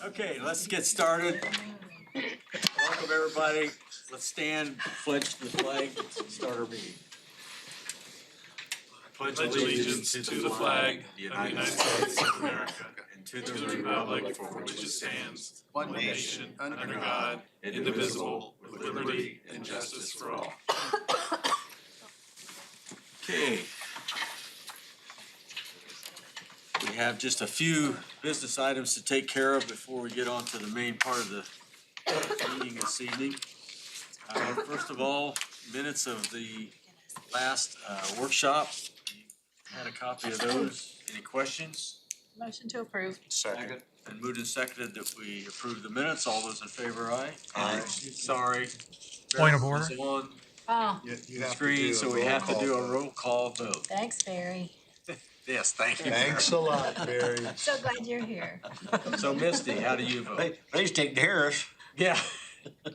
Okay, let's get started. Welcome, everybody. Let's stand, pledge the flag, start our meeting. Pledge allegiance to the flag of the United States of America and to the republic for which it stands, one nation, under God, indivisible, with liberty and justice for all. Okay. We have just a few business items to take care of before we get on to the main part of the meeting this evening. First of all, minutes of the last workshop. Had a copy of those. Any questions? Motion to approve. Second. And moved and seconded that we approve the minutes. All those in favor, aye? Aye. Sorry. Point of order. It's on Oh, the screen, so we have to do a roll call vote. thanks, Barry. Yes, thank you. Thanks a lot, Barry. So glad you're here. So Misty, how do you vote? Please take the Harris. Yeah,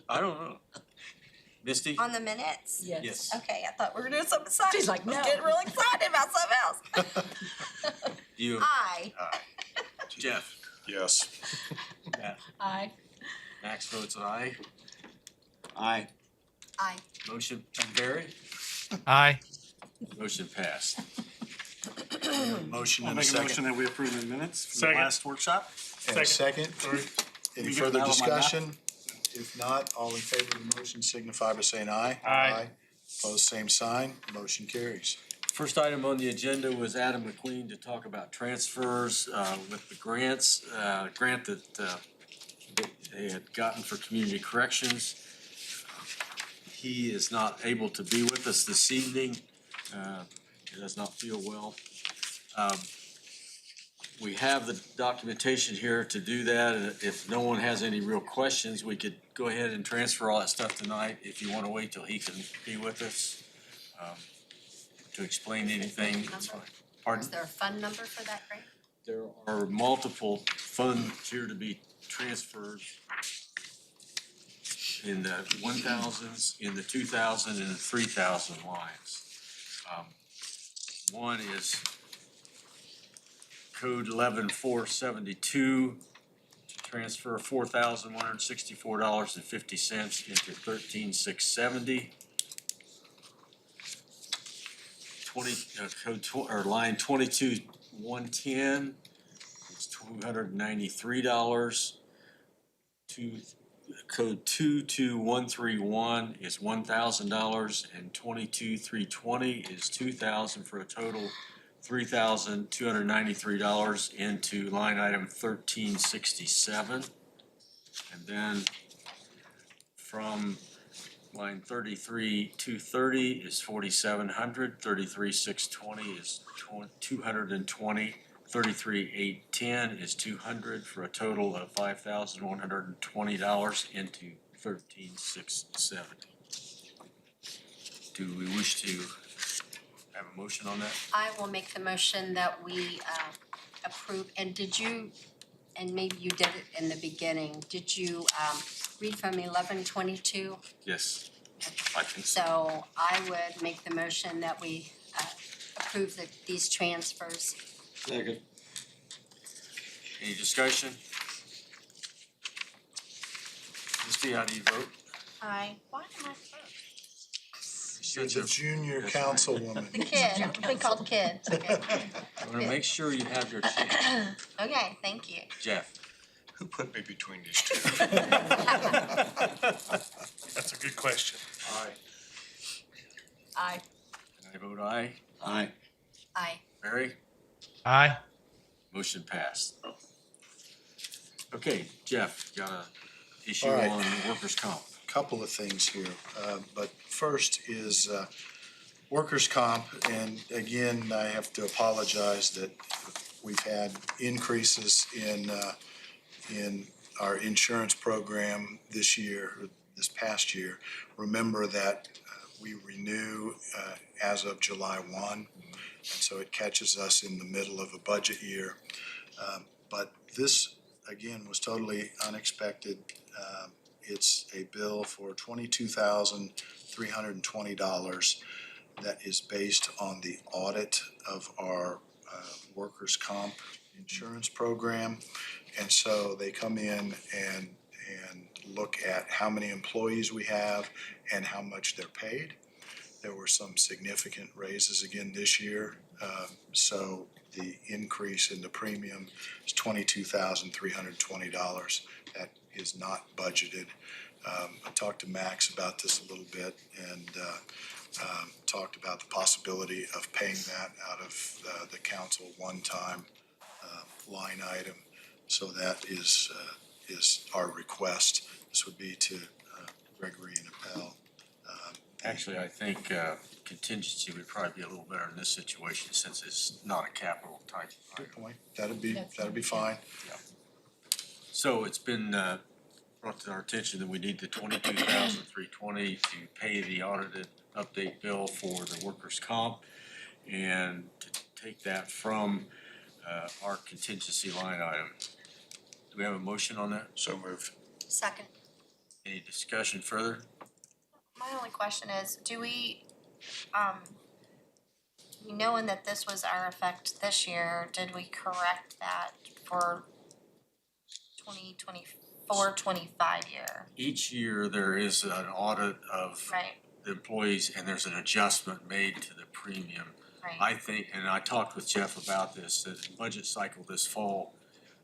I don't know. Misty? On the minutes? Yes. Okay, I thought we were doing something exciting. She's like, I was no. getting real excited about something else. You, Aye. Jeff? Yes. Matt? Aye. Max votes aye. Aye. Aye. Motion, Barry? Aye. Motion passed. Motion I'll and a make a motion second. that we approve the minutes from the Second. last workshop. And a second. Any You further get that on my map? discussion? If not, all in favor of the motion signify by saying aye. Aye. Opposed, same sign. Motion carries. First item on the agenda was Adam McLean to talk about transfers with the grants, grant that they had gotten for community corrections. He is not able to be with us this evening. He does not feel well. We have the documentation here to do that, and if no one has any real questions, we could go ahead and transfer all that stuff tonight. If you want to wait till he can be with us to explain anything, that's fine. Pardon? Is there a fund number for that grant? There are multiple funds here to be transferred in the 1,000s, in the 2,000, and the 3,000 lines. One is code 11-472, to transfer $4,164.50 into 13,670. Line 22-110 is $293. Code 22131 is $1,000, and 22-320 is $2,000, for a total $3,293 into line item 1367. And then from line 33-230 is $4,700, 33-620 is $220, 33-810 is $200, for a total of $5,120 into 13,670. Do we wish to have a motion on that? I will make the motion that we approve, and did you, and maybe you did it in the beginning, did you read from 1122? Yes, I think so. So I would make the motion that we approve these transfers. Second. Any discussion? Misty, how do you vote? Aye. Why am I first? You're the junior That's councilwoman. The kid, we called kids. Okay. I want to make sure you have your chance. Okay, thank you. Jeff? Who put me between these two? That's a good question. Aye. Aye. And I vote aye. Aye. Aye. Barry? Aye. Motion passed. Okay, Jeff, got a issue All right. on workers' comp. Couple of things here, but first is workers' comp, and again, I have to apologize that we've had increases in our insurance program this year, this past year. Remember that we renew as of July 1, and so it catches us in the middle of a budget year. But this, again, was totally unexpected. It's a bill for $22,320 that is based on the audit of our workers' comp insurance program. And so they come in and look at how many employees we have and how much they're paid. There were some significant raises again this year. So the increase in the premium is $22,320. That is not budgeted. I talked to Max about this a little bit and talked about the possibility of paying that out of the council one-time line item. So that is our request. This would be to Gregory and Appel. Actually, I think contingency would probably be a little better in this situation since it's not a capital type Good item. point. That'd be fine. So it's been brought to our attention that we need the $22,320 to pay the audited update bill for the workers' comp and to take that from our contingency line item. Do we have a motion on that? So moved. Second. Any discussion further? My only question is, do we knowing that this was our effect this year, did we correct that for 2024-25 year? Each year, there is an audit of Right, the employees and there's an adjustment made to the premium. right. I think, and I talked with Jeff about this, that in budget cycle this fall,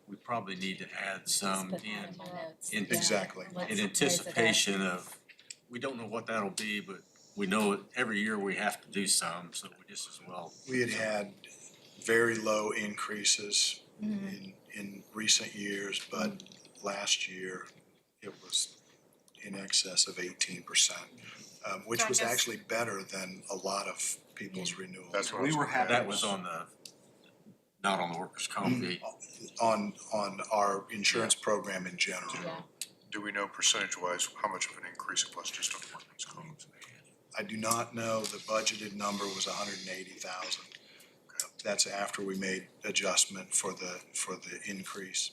we probably need to add some in Exactly. in anticipation of, we don't know what that'll be, but we know it, every year we have to do some, so we just as well. We had very low increases in recent years, but last year it was in excess of 18%, which So I was guess- actually better than a lot of people's renewals. That's what I We was were gonna happy, that ask. was on the, not on the workers' comp fee. On our insurance program in general. Do we know percentage-wise how much of an increase it was just on the workman's comp? I do not know, the budgeted number was 180,000. That's after we made adjustment for the increase.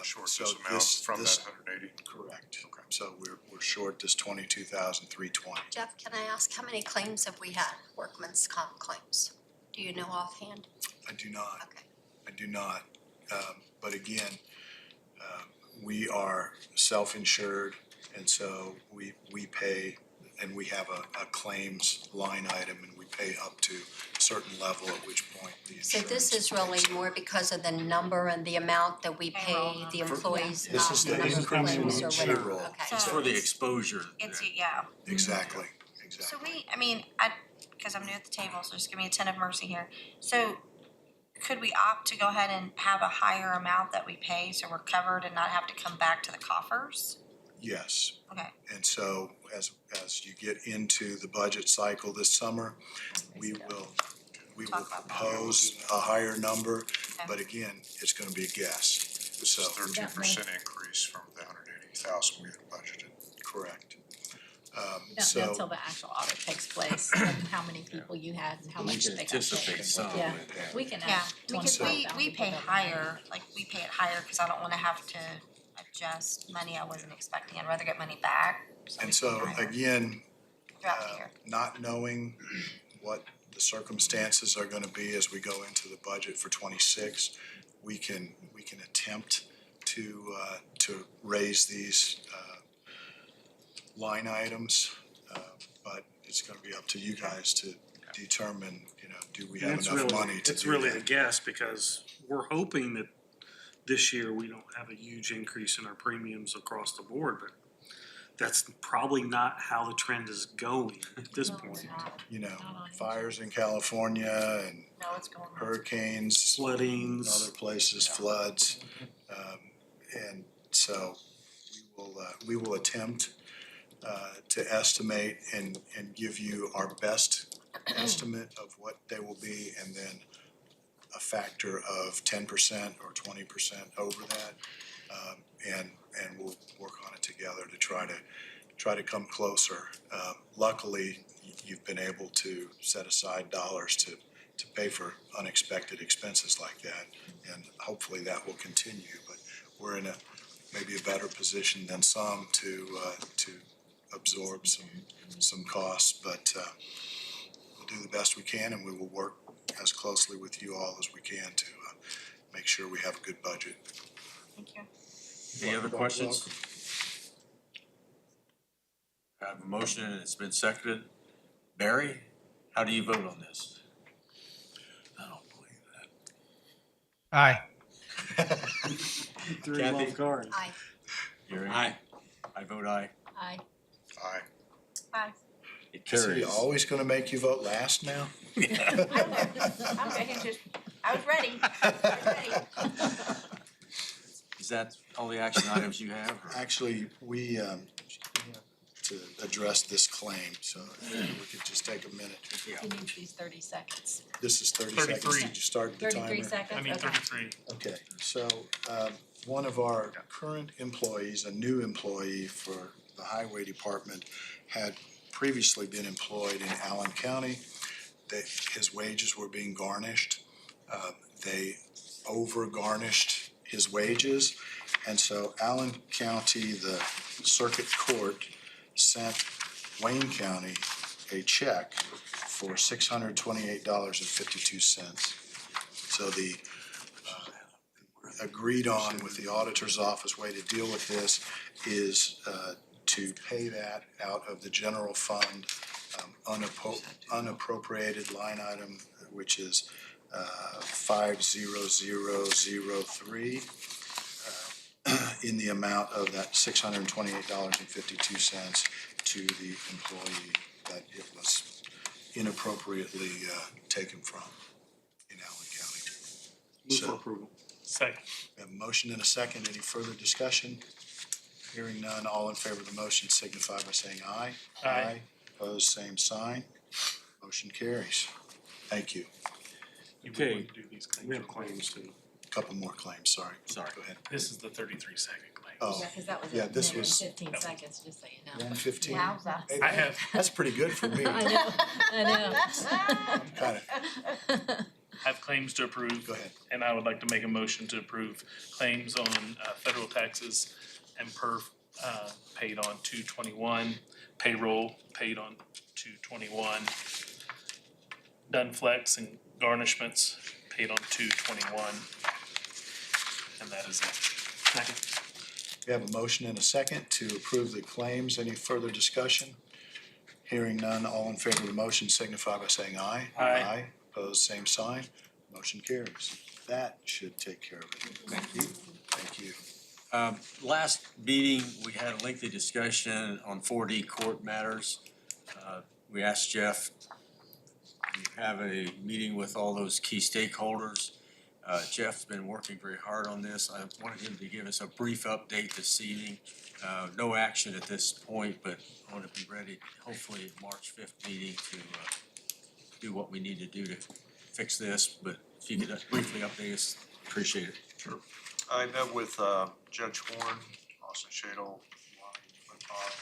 Short So this amount from this- that 180? Correct. So we're short this 22,320. Jeff, can I ask, how many claims have we had, workman's comp claims? Do you know offhand? I do not. Okay. I do not. But again, we are self-insured, and so we pay, and we have a claims line item, and we pay up to a certain level, at which point the So insurance. this is really more because of the number and the amount that we pay Payroll the numbers. employees, This not is the the number of increase in claims or whatever, payroll. okay. It's So for the exposure. It's, yeah. Exactly, So exactly. because I'm new at the table, so just give me a ton of mercy here. So could we opt to go ahead and have a higher amount that we pay so we're covered and not have to come back to the coffers? Yes. Okay, And so as you get into the budget cycle this summer, we will Talk about that. propose a higher number, but again, it's gonna be a guess. This So, is 13% increase from the 180,000 we had budgeted. correct. You don't know So, until the actual audit takes place and how many people you had and how We much can they got paid. anticipate some. Yeah, we can yeah, have because 25,000 we pay people that higher, like we pay it higher because I don't wanna have to adjust money I wasn't expecting. I'd rather get money back. and we so pay higher again, throughout the year. not knowing what the circumstances are gonna be as we go into the budget for 26, we can attempt to raise these line items, but it's gonna be up to you guys to determine, do we have It's enough really, money to it's do really a that? guess because we're hoping that this year we don't have a huge increase in our premiums across the board, but that's probably not how the trend is going at this point. Fires in California and No, it's going on. hurricanes, Floodings. other places, floods. And so we will attempt to estimate and give you our best estimate of what they will be, and then a factor of 10% or 20% over that. And we'll work on it together to try to come closer. Luckily, you've been able to set aside dollars to pay for unexpected expenses like that, and hopefully that will continue. But we're in maybe a better position than some to absorb some costs, but we'll do the best we can, and we will work as closely with you all as we can to make sure we have a good budget. Thank you. Any other questions? I have a motion and it's been seconded. Barry, how do you vote on this? I don't believe that. Aye. Threw him Kathy? off guard. Aye. Gary? Aye. I vote aye. Aye. Aye. Bye. It Is he carries. always gonna make you vote last now? I'm I was ready. Is that all the action items you have? or- Actually, we, to address this claim, so we could just take a minute. Yeah. He needs these 30 seconds. This is 30 seconds. 33. Did you start the timer? 33 seconds? I mean, Okay. 33. Okay, so, one of our current employees, a new employee for the highway department, had previously been employed in Allen County. That his wages were being garnished. They over-garnished his wages. And so Allen County, the circuit court, sent Wayne County a check for $628.52. So the agreed on with the auditor's office way to deal with this is to pay that out of the general fund unappropriated line item, which is 50003, in the amount of that $628.52 to the employee that it was inappropriately taken from in Allen County. Move So- for approval. Second. We have a motion and a second. Any further discussion? Hearing none, all in favor of the motion signify by saying aye. Aye. Opposed, same sign. Motion carries. Thank you. You would Okay. like to do these claims too. Couple more claims, sorry. Sorry. Go ahead. This is the 33-second claim. Oh, Yeah, because that was yeah, a this minute was- and 15 seconds, just so you know. 1:15. Wowza. Hey, I have- That's pretty good for me. I know, I know. Kinda, I have claims to approve. go ahead. And I would like to make a motion to approve claims on federal taxes and perf paid on 2/21, payroll paid on 2/21, Dunflex and garnishments paid on 2/21. And that is it. Second. We have a motion and a second to approve the claims. Any further discussion? Hearing none, all in favor of the motion signify by saying aye. Aye. Opposed, same sign. Motion carries. That should take care of it. Thank you. Thank you. Last meeting, we had a lengthy discussion on 4D court matters. We asked Jeff, we have a meeting with all those key stakeholders. Jeff's been working very hard on this. I wanted him to give us a brief update this evening. No action at this point, but I want to be ready, hopefully at March 5th meeting to do what we need to do to fix this. But if you could briefly update us, appreciate it. Sure. I met with Judge Horn, Austin Shadle, Lonnie Lipov,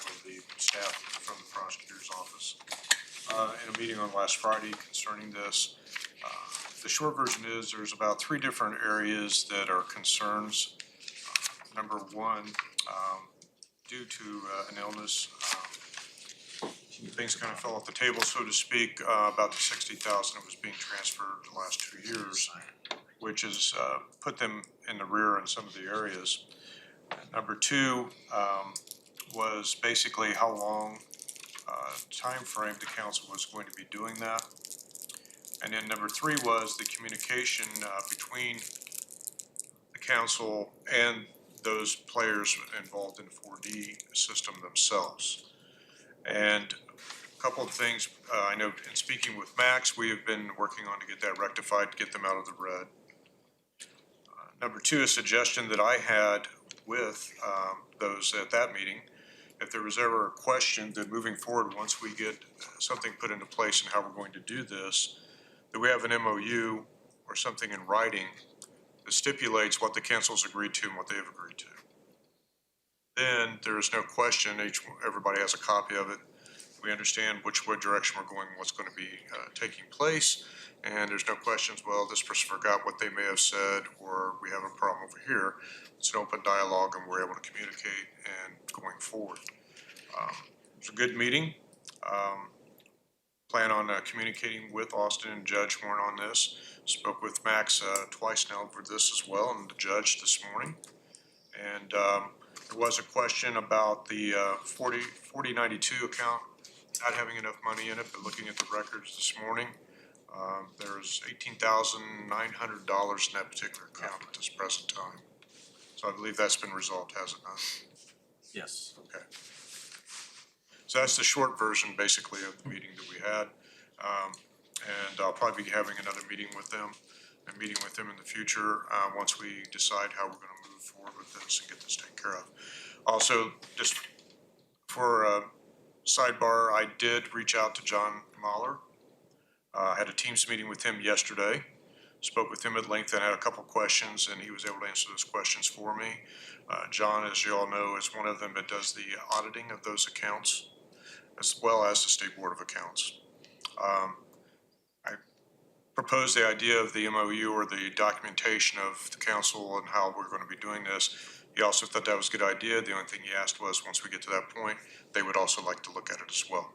with the staff from the prosecutor's office in a meeting on last Friday concerning this. The short version is there's about 3 different areas that are concerns. Number one, due to an illness, things kind of fell off the table, so to speak, about the $60,000 that was being transferred the last 2 years, which has put them in the rear in some of the areas. Number two was basically how long time frame the council was going to be doing that. And then number 3 was the communication between the council and those players involved in the 4D system themselves. And a couple of things, I know in speaking with Max, we have been working on to get that rectified, to get them out of the red. Number 2, a suggestion that I had with those at that meeting, if there was ever a question that moving forward, once we get something put into place and how we're going to do this, that we have an MOU or something in writing that stipulates what the council's agreed to and what they've agreed to. Then there is no question, everybody has a copy of it. We understand which direction we're going, what's going to be taking place, and there's no questions, well, this person forgot what they may have said, or we have a problem over here. It's an open dialogue and we're able to communicate and going forward. It was a good meeting. plan on communicating with Austin and Judge Horn on this. Spoke with Max twice now for this as well, and the judge this morning. And there was a question about the 4092 account not having enough money in it, but looking at the records this morning, there's $18,900 in that particular account at this present time. So I believe that's been resolved, has it not? Yes. Okay. So that's the short version, basically, of the meeting that we had. And I'll probably be having another meeting with them and meeting with them in the future, once we decide how we're gonna move forward with this and get this taken care of. Also, just for sidebar, I did reach out to John Mahler. I had a Teams meeting with him yesterday, spoke with him at length and had a couple questions, and he was able to answer those questions for me. John, as you all know, is one of them that does the auditing of those accounts, as well as the State Board of Accounts. I proposed the idea of the MOU or the documentation of the council and how we're gonna be doing this. He also thought that was a good idea. The only thing he asked was, once we get to that point, they would also like to look at it as well.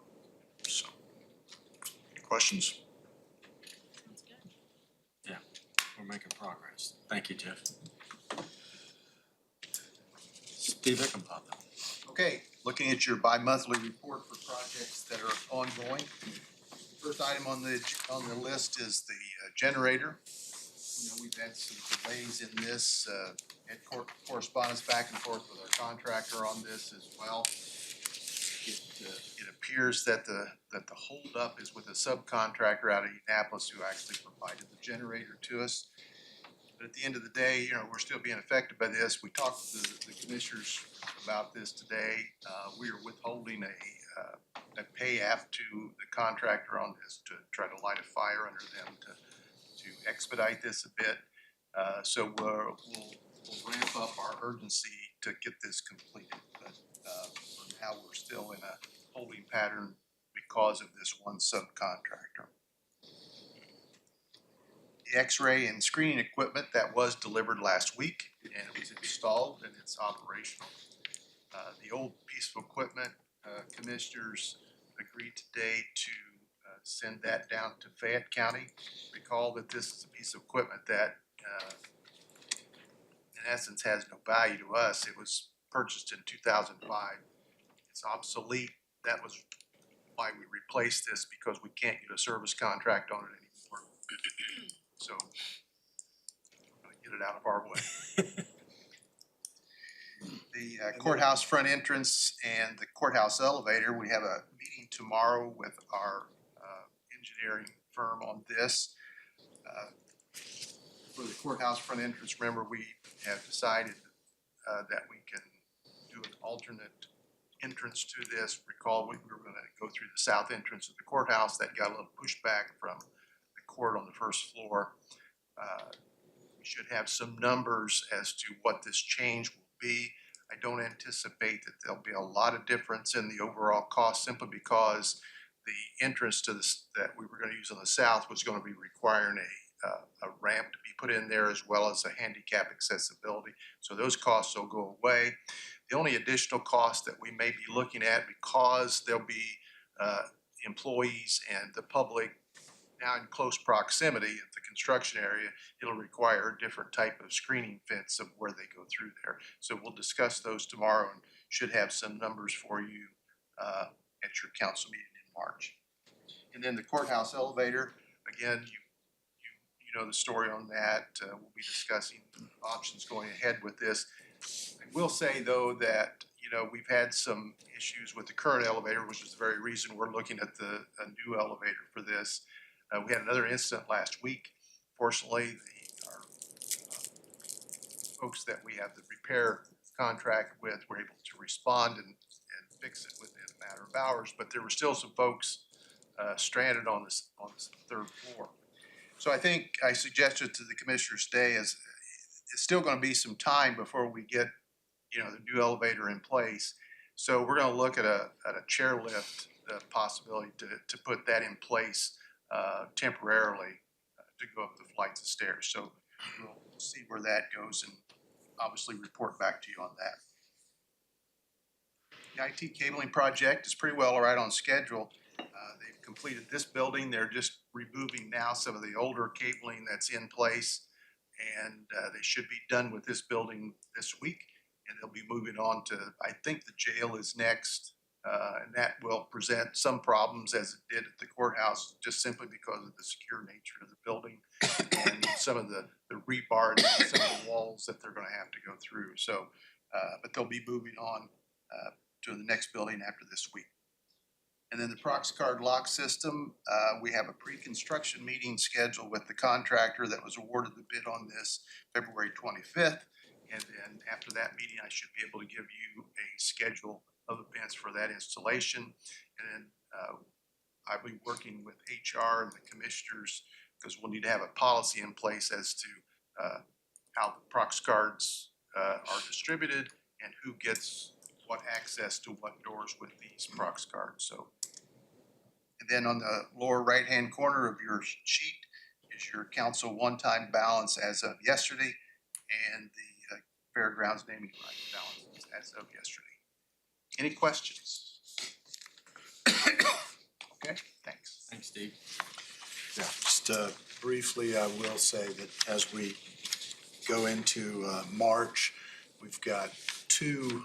So, any questions? We're making progress. Thank you, Jeff. Steve Ickenpop. Okay, looking at your bi-monthly report for projects that are ongoing. First item on the list is the generator. You know, we've had some delays in this, had correspondence back and forth with our contractor on this as well. It appears that the holdup is with a subcontractor out of Indianapolis who actually provided the generator to us. But at the end of the day, you know, we're still being affected by this. We talked to the commissioners about this today. We are withholding a pay app to the contractor on this to try to light a fire under them to expedite this a bit. So we'll ramp up our urgency to get this completed. But for now, we're still in a holding pattern because of this one subcontractor. The X-ray and screening equipment that was delivered last week and it was installed and it's operational. The old piece of equipment, commissioners agreed today to send that down to Fayette County. Recall that this is a piece of equipment that in essence has no value to us. It was purchased in 2005. It's obsolete. That was why we replaced this, because we can't get a service contract on it anymore. So we're gonna get it out of our way. The courthouse front entrance and the courthouse elevator, we have a meeting tomorrow with our engineering firm on this. For the courthouse front entrance, remember, we have decided that we can do an alternate entrance to this. Recall, we were gonna go through the south entrance of the courthouse. That got a little pushback from the court on the first floor. We should have some numbers as to what this change will be. I don't anticipate that there'll be a lot of difference in the overall cost, simply because the entrance to this that we were gonna use on the south was gonna be requiring a ramp to be put in there, as well as a handicap accessibility. So those costs will go away. The only additional cost that we may be looking at, because there'll be employees and the public now in close proximity at the construction area, it'll require a different type of screening fence of where they go through there. So we'll discuss those tomorrow and should have some numbers for you at your council meeting in March. And then the courthouse elevator, again, you know the story on that. We'll be discussing options going ahead with this. I will say though that, you know, we've had some issues with the current elevator, which is the very reason we're looking at a new elevator for this. We had another incident last week. Fortunately, our folks that we have the repair contract with were able to respond and fix it within a matter of hours, but there were still some folks stranded on this third floor. So I think I suggested to the commissioners today is it's still gonna be some time before we get, you know, the new elevator in place. So we're gonna look at a chairlift possibility to put that in place temporarily to go up the flights of stairs. So we'll see where that goes and obviously report back to you on that. The IT cabling project is pretty well right on schedule. They've completed this building. They're just removing now some of the older cabling that's in place. And they should be done with this building this week. And they'll be moving on to, I think the jail is next. And that will present some problems as it did at the courthouse, just simply because of the secure nature of the building and some of the rebar and some of the walls that they're gonna have to go through. So, but they'll be moving on to the next building after this week. And then the Prox card lock system, we have a pre-construction meeting scheduled with the contractor that was awarded the bid on this February 25th. And then after that meeting, I should be able to give you a schedule of events for that installation. And then I'll be working with HR and the commissioners because we'll need to have a policy in place as to how the Prox cards are distributed and who gets what access to what doors with these Prox cards. So, and then on the lower right-hand corner of your sheet is your council one-time balance as of yesterday and the fairgrounds naming rights balance as of yesterday. Any questions? Okay, thanks. Thanks, Steve. Yeah, just briefly, I will say that as we go into March, we've got two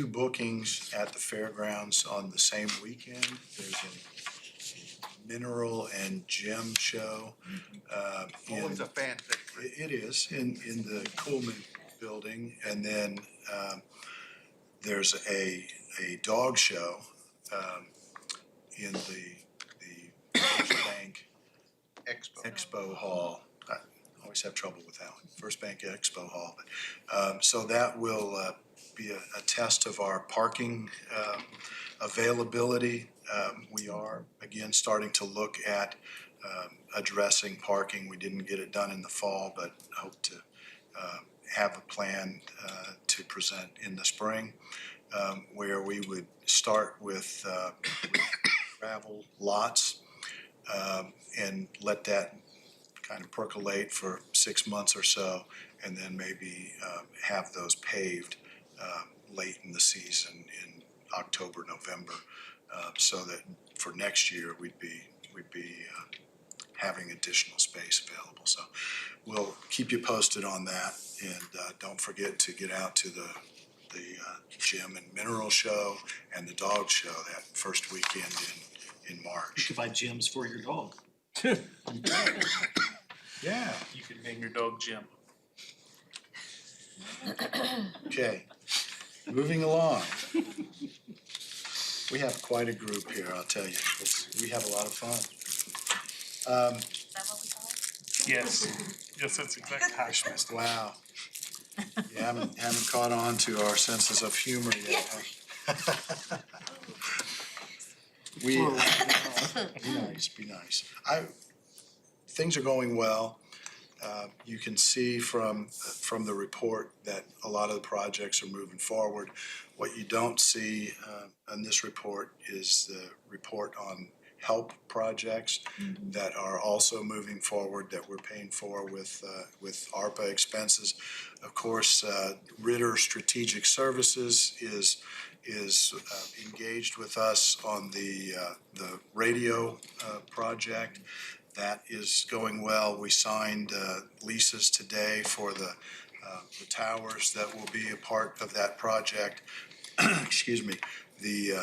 bookings at the fairgrounds on the same weekend. There's a mineral and gem show. Always a fan favorite. It is in the Coolman building, and then there's a dog show in the First Bank Expo Hall. I always have trouble with that one. First Bank Expo Hall. So that will be a test of our parking availability. We are again starting to look at addressing parking. We didn't get it done in the fall, but hope to have a plan to present in the spring, where we would start with gravel lots and let that kind of percolate for 6 months or so, and then maybe have those paved late in the season in October, November, so that for next year we'd be having additional space available. So we'll keep you posted on that, and don't forget to get out to the gym and mineral show and the dog show that first weekend in You March. could buy gems for your dog. Yeah, You can name your dog Jim. okay, moving along. We have quite a group here, I'll tell you. We have a lot of fun. Is that what we call it? Yes, yes, that's exactly. Wow. You haven't caught on to our senses of humor yet, huh? We, be nice. Things are going well. You can see from the report that a lot of the projects are moving forward. What you don't see in this report is the report on help projects that are also moving forward that we're paying for with ARPA expenses. Of course, Ritter Strategic Services is engaged with us on the radio project. That is going well. We signed leases today for the towers that will be a part of that project. Excuse me. The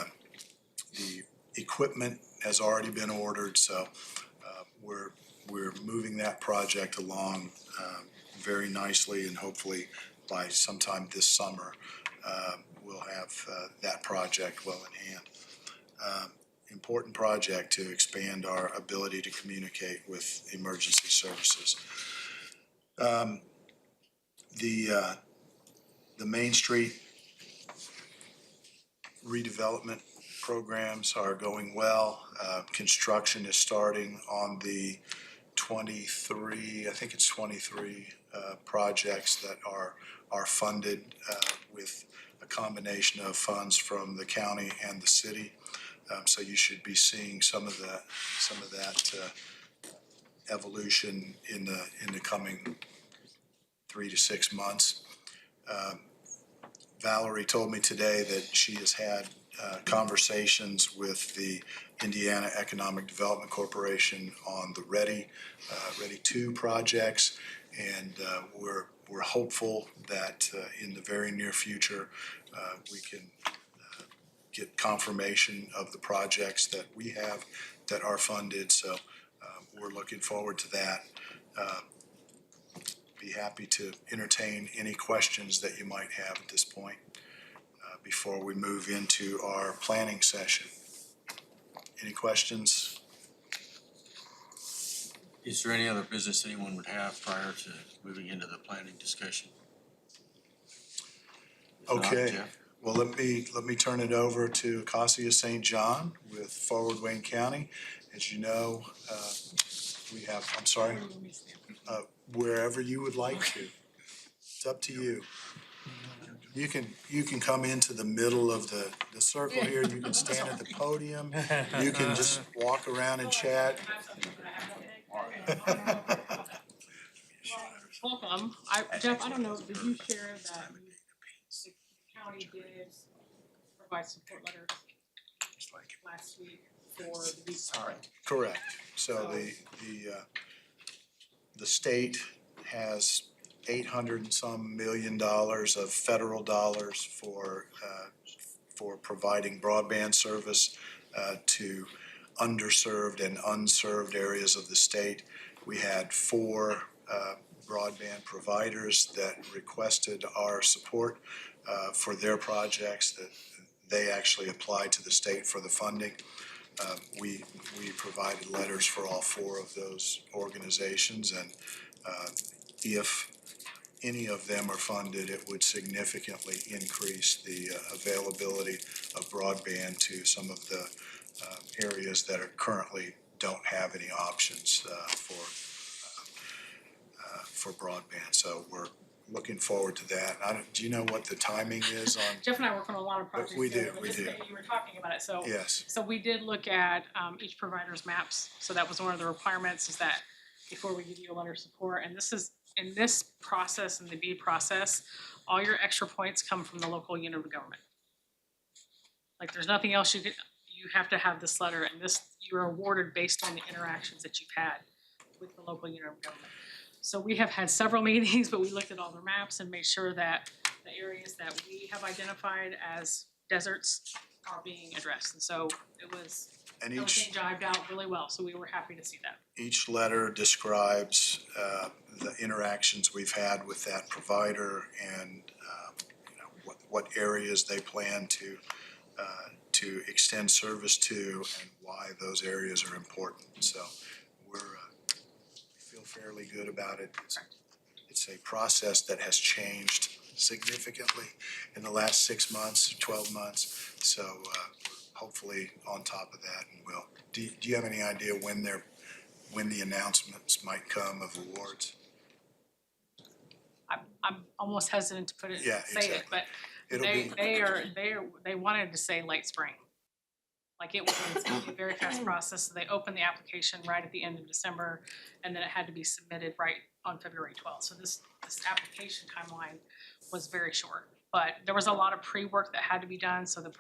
equipment has already been ordered, so we're moving that project along very nicely, and hopefully by sometime this summer we'll have that project well in hand. Important project to expand our ability to communicate with emergency services. The Main Street redevelopment programs are going well. Construction is starting on the 23, I think it's 23 projects that are funded with a combination of funds from the county and the city. So you should be seeing some of that evolution in the coming 3 to 6 months. Valerie told me today that she has had conversations with the Indiana Economic Development Corporation on the Ready 2 projects, and we're hopeful that in the very near future we can get confirmation of the projects that we have that are funded. So we're looking forward to that. Be happy to entertain any questions that you might have at this point before we move into our planning session. Any questions? Is there any other business anyone would have prior to moving into the planning discussion? If not, Okay. Jeff? Well, let me turn it over to Acacia St. John with Forward Wayne County. As you know, we have, I'm sorry, wherever you would like to. It's up to you. You can come into the middle of the circle here. You can stand at the podium. You can just walk around and chat. Welcome. Jeff, I don't know, did you share that the county did provide support letters last week for the beach? Sorry. Correct. So the state has $800 and some million of federal dollars for providing broadband service to underserved and unserved areas of the state. We had 4 broadband providers that requested our support for their projects, that they actually applied to the state for the funding. We provided letters for all 4 of those organizations, and if any of them are funded, it would significantly increase the availability of broadband to some of the areas that are currently don't have any options for broadband. So we're looking forward to that. Do you know what the timing is on? Jeff and I work on a lot of projects. We do, together, but we just do. that you were talking about it, so. Yes. So we did look at each provider's maps, so that was one of the requirements, is that before we give you a letter of support, and this is, in this process, in the BEAD process, all your extra points come from the local unit of government. Like, there's nothing else you have to have this letter, and this, you're awarded based on the interactions that you've had with the local unit of government. So we have had several meetings, but we looked at all their maps and made sure that the areas that we have identified as deserts are being addressed. And so it was, And everything jived out really well, so we were happy to see that. each letter describes the interactions we've had with that provider and what areas they plan to extend service to and why those areas are important. So we feel fairly good about it. It's a process that has changed significantly in the last 6 months, 12 months. So we're hopefully on top of that, and we'll. Do you have any idea when the announcements might come of awards? I'm almost hesitant to put it, Yeah, say it, exactly. but they wanted to say late spring. Like, it was gonna be a very fast process, so they opened the application right at the end of December, and then it had to be submitted right on February 12th. So this application timeline was very short, but there was a lot of pre-work that had to be done, so the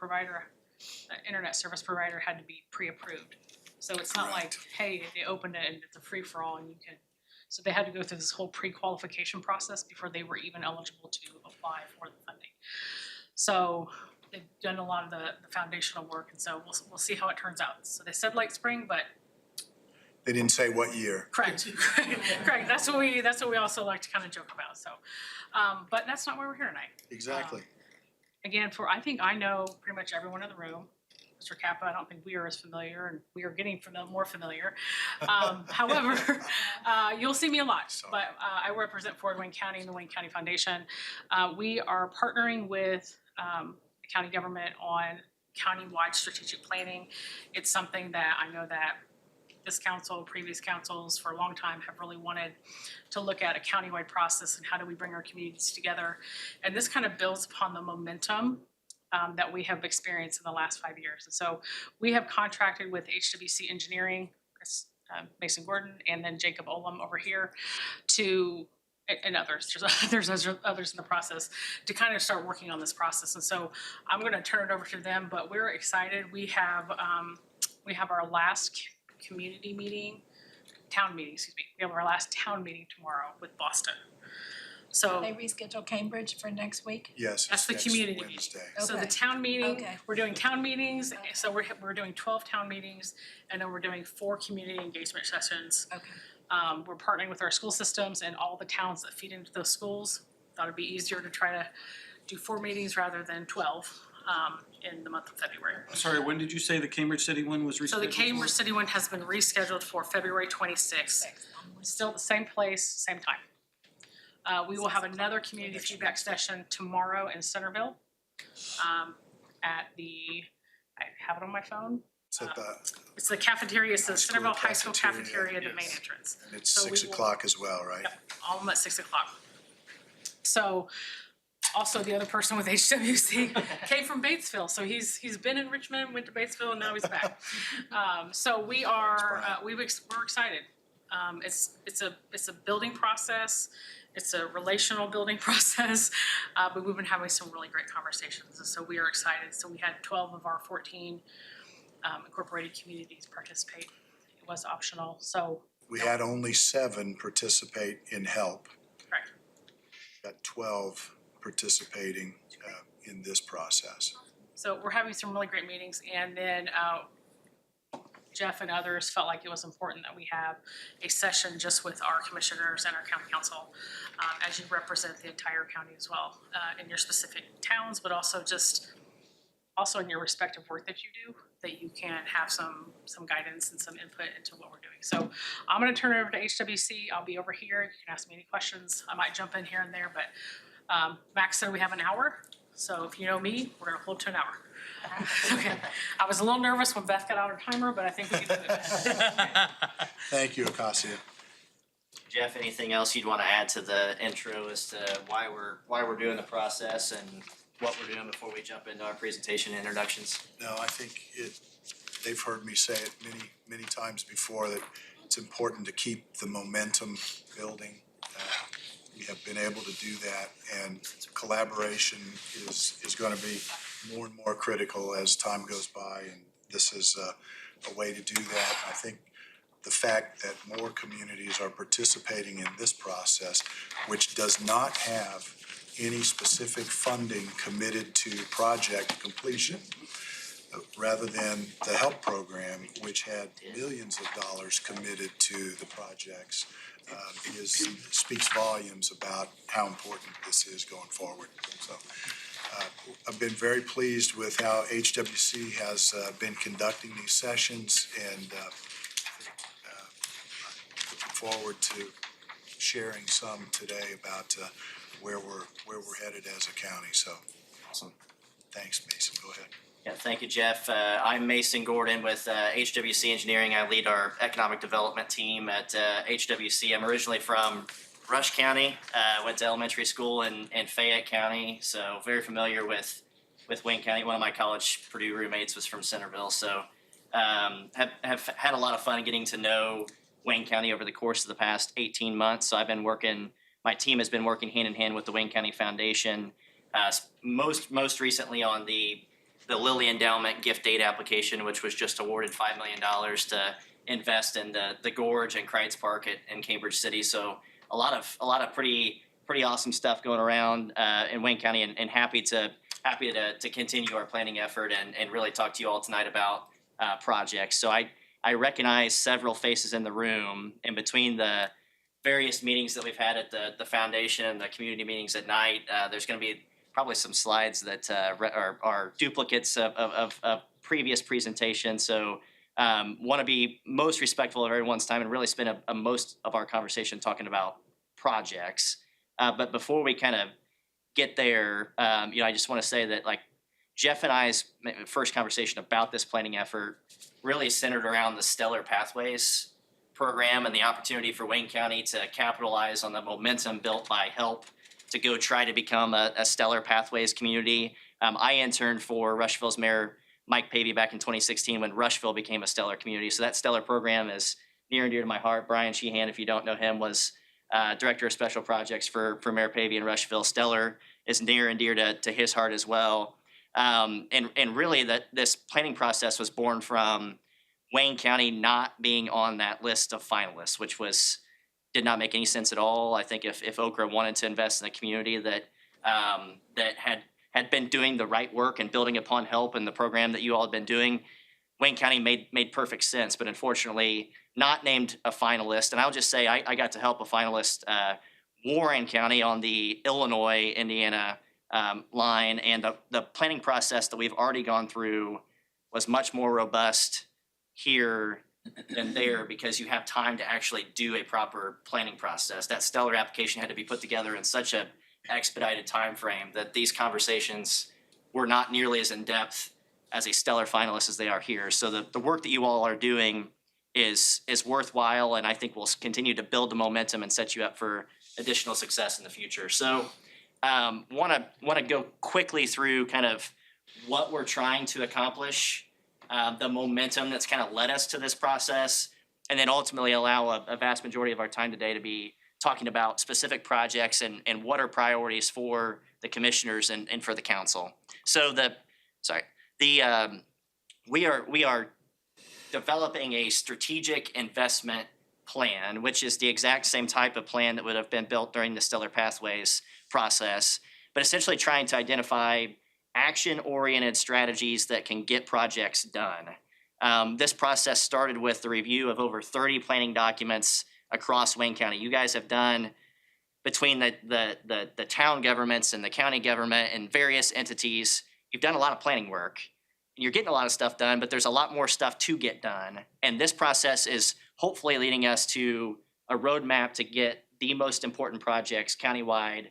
internet service provider had to be pre-approved. So it's not like, hey, they opened it and it's a free-for-all and you can, so they had to go through this whole pre-qualification process before they were even eligible to apply for the funding. So they've done a lot of the foundational work, and so we'll see how it turns out. So they said late spring, but. They didn't say what year. Correct, correct, that's what we also like to kind of joke about, so. But that's not why we're here tonight. Exactly. Again, I think I know pretty much everyone in the room. Mr. Kappa, I don't think we are as familiar, and we are getting more familiar. However, you'll see me a lot, but I represent Forward Wayne County and the Wayne County Foundation. We are partnering with the county government on countywide strategic planning. It's something that I know that this council, previous councils for a long time have really wanted to look at a countywide process and how do we bring our communities together. And this kind of builds upon the momentum that we have experienced in the last 5 years. And so we have contracted with HWC Engineering, Chris Mason Gordon, and then Jacob Olam over here to and others, there's others in the process, to kind of start working on this process. And so I'm gonna turn it over to them, but we're excited. We have our last community meeting, town meeting, excuse me. We have our last town meeting tomorrow with Boston. So. They reschedule Cambridge for next week? Yes, That's it's the next community meeting. Wednesday. So the Okay. town meeting, Okay. we're doing town meetings, so we're doing 12 town meetings, and then we're doing 4 community engagement sessions. Okay. We're partnering with our school systems and all the towns that feed into those schools. Thought it'd be easier to try to do 4 meetings rather than 12 in the month of February. I'm sorry, when did you say the Cambridge City one was rescheduled? So the Cambridge City one has been rescheduled for February 26th. Still the same place, same time. We will have another community feedback session tomorrow in Centerville. At the, I have it on my phone. It's at the, It's the cafeteria, it's the High school Centerville High School cafeteria, cafeteria, the main yes. entrance. and it's So we 6 will- o'clock as well, right? Yep, all of them at 6 o'clock. So, also the other person with HWC came from Batesville, so he's been in Richmond, went to Batesville, and now he's back. So we are, we're excited. It's a building process, it's a relational building process, but we've been having some really great conversations, and so we are excited. So we had 12 of our 14 incorporated communities participate. It was optional, so. We had only 7 participate in help. Correct. Got 12 participating in this process. So we're having some really great meetings, and then Jeff and others felt like it was important that we have a session just with our commissioners and our county council, as you represent the entire county as well, in your specific towns, but also in your respective work that you do, that you can have some guidance and some input into what we're doing. So I'm gonna turn it over to HWC. I'll be over here. You can ask me any questions. I might jump in here and there, but Max said we have an hour. So if you know me, we're gonna hold to an hour. Okay. I was a little nervous when Beth got out her timer, but I think we can do it. Thank you, Acacia. Jeff, anything else you'd want to add to the intro as to why we're doing the process and what we're doing before we jump into our presentation and introductions? No, I think they've heard me say it many times before that it's important to keep the momentum building. We have been able to do that, and collaboration is going to be more and more critical as time goes by, and this is a way to do that. I think the fact that more communities are participating in this process, which does not have any specific funding committed to project completion, rather than the HELP program, which had millions of dollars committed to the projects, speaks volumes about how important this is going forward. So I've been very pleased with how HWC has been conducting these sessions, and looking forward to sharing some today about where we're headed as a county. So Awesome. thanks, Mason. Go ahead. Yeah, thank you, Jeff. I'm Mason Gordon with HWC Engineering. I lead our economic development team at HWC. I'm originally from Rush County, went to elementary school in Fayette County, so very familiar with Wayne County. One of my college Purdue roommates was from Centerville, so have had a lot of fun getting to know Wayne County over the course of the past 18 months. So my team has been working hand in hand with the Wayne County Foundation, most recently on the Lilly Endowment gift aid application, which was just awarded $5 million to invest in the Gorge and Kreitz Park in Cambridge City. So a lot of pretty awesome stuff going around in Wayne County, and happy to continue our planning effort and really talk to you all tonight about projects. So I recognize several faces in the room, in between the various meetings that we've had at the foundation and the community meetings at night. There's going to be probably some slides that are duplicates of previous presentations. So want to be most respectful of everyone's time and really spend most of our conversation talking about projects. But before we kind of get there, I just want to say that Jeff and I's first conversation about this planning effort really centered around the Stellar Pathways program and the opportunity for Wayne County to capitalize on the momentum built by HELP to go try to become a Stellar Pathways community. I interned for Rushville's Mayor Mike Pavey back in 2016 when Rushville became a Stellar community. So that Stellar program is near and dear to my heart. Brian Sheehan, if you don't know him, was Director of Special Projects for Mayor Pavey in Rushville. Stellar is near and dear to his heart as well. And really this planning process was born from Wayne County not being on that list of finalists, which did not make any sense at all. I think if Okra wanted to invest in a community that had been doing the right work and building upon help and the program that you all had been doing, Wayne County made perfect sense, but unfortunately not named a finalist. And I'll just say I got to help a finalist, Warren County, on the Illinois-Indiana line, and the planning process that we've already gone through was much more robust here than there, because you have time to actually do a proper planning process. That Stellar application had to be put together in such a expedited time frame that these conversations were not nearly as in depth as a Stellar finalist as they are here. So the work that you all are doing is worthwhile, and I think will continue to build the momentum and set you up for additional success in the future. So want to go quickly through kind of what we're trying to accomplish, the momentum that's kind of led us to this process, and then ultimately allow a vast majority of our time today to be talking about specific projects and what are priorities for the commissioners and for the council. So we are developing a strategic investment plan, which is the exact same type of plan that would have been built during the Stellar Pathways process, but essentially trying to identify action-oriented strategies that can get projects done. This process started with the review of over 30 planning documents across Wayne County. You guys have done, between the town governments and the county government and various entities, you've done a lot of planning work. You're getting a lot of stuff done, but there's a lot more stuff to get done. And this process is hopefully leading us to a roadmap to get the most important projects countywide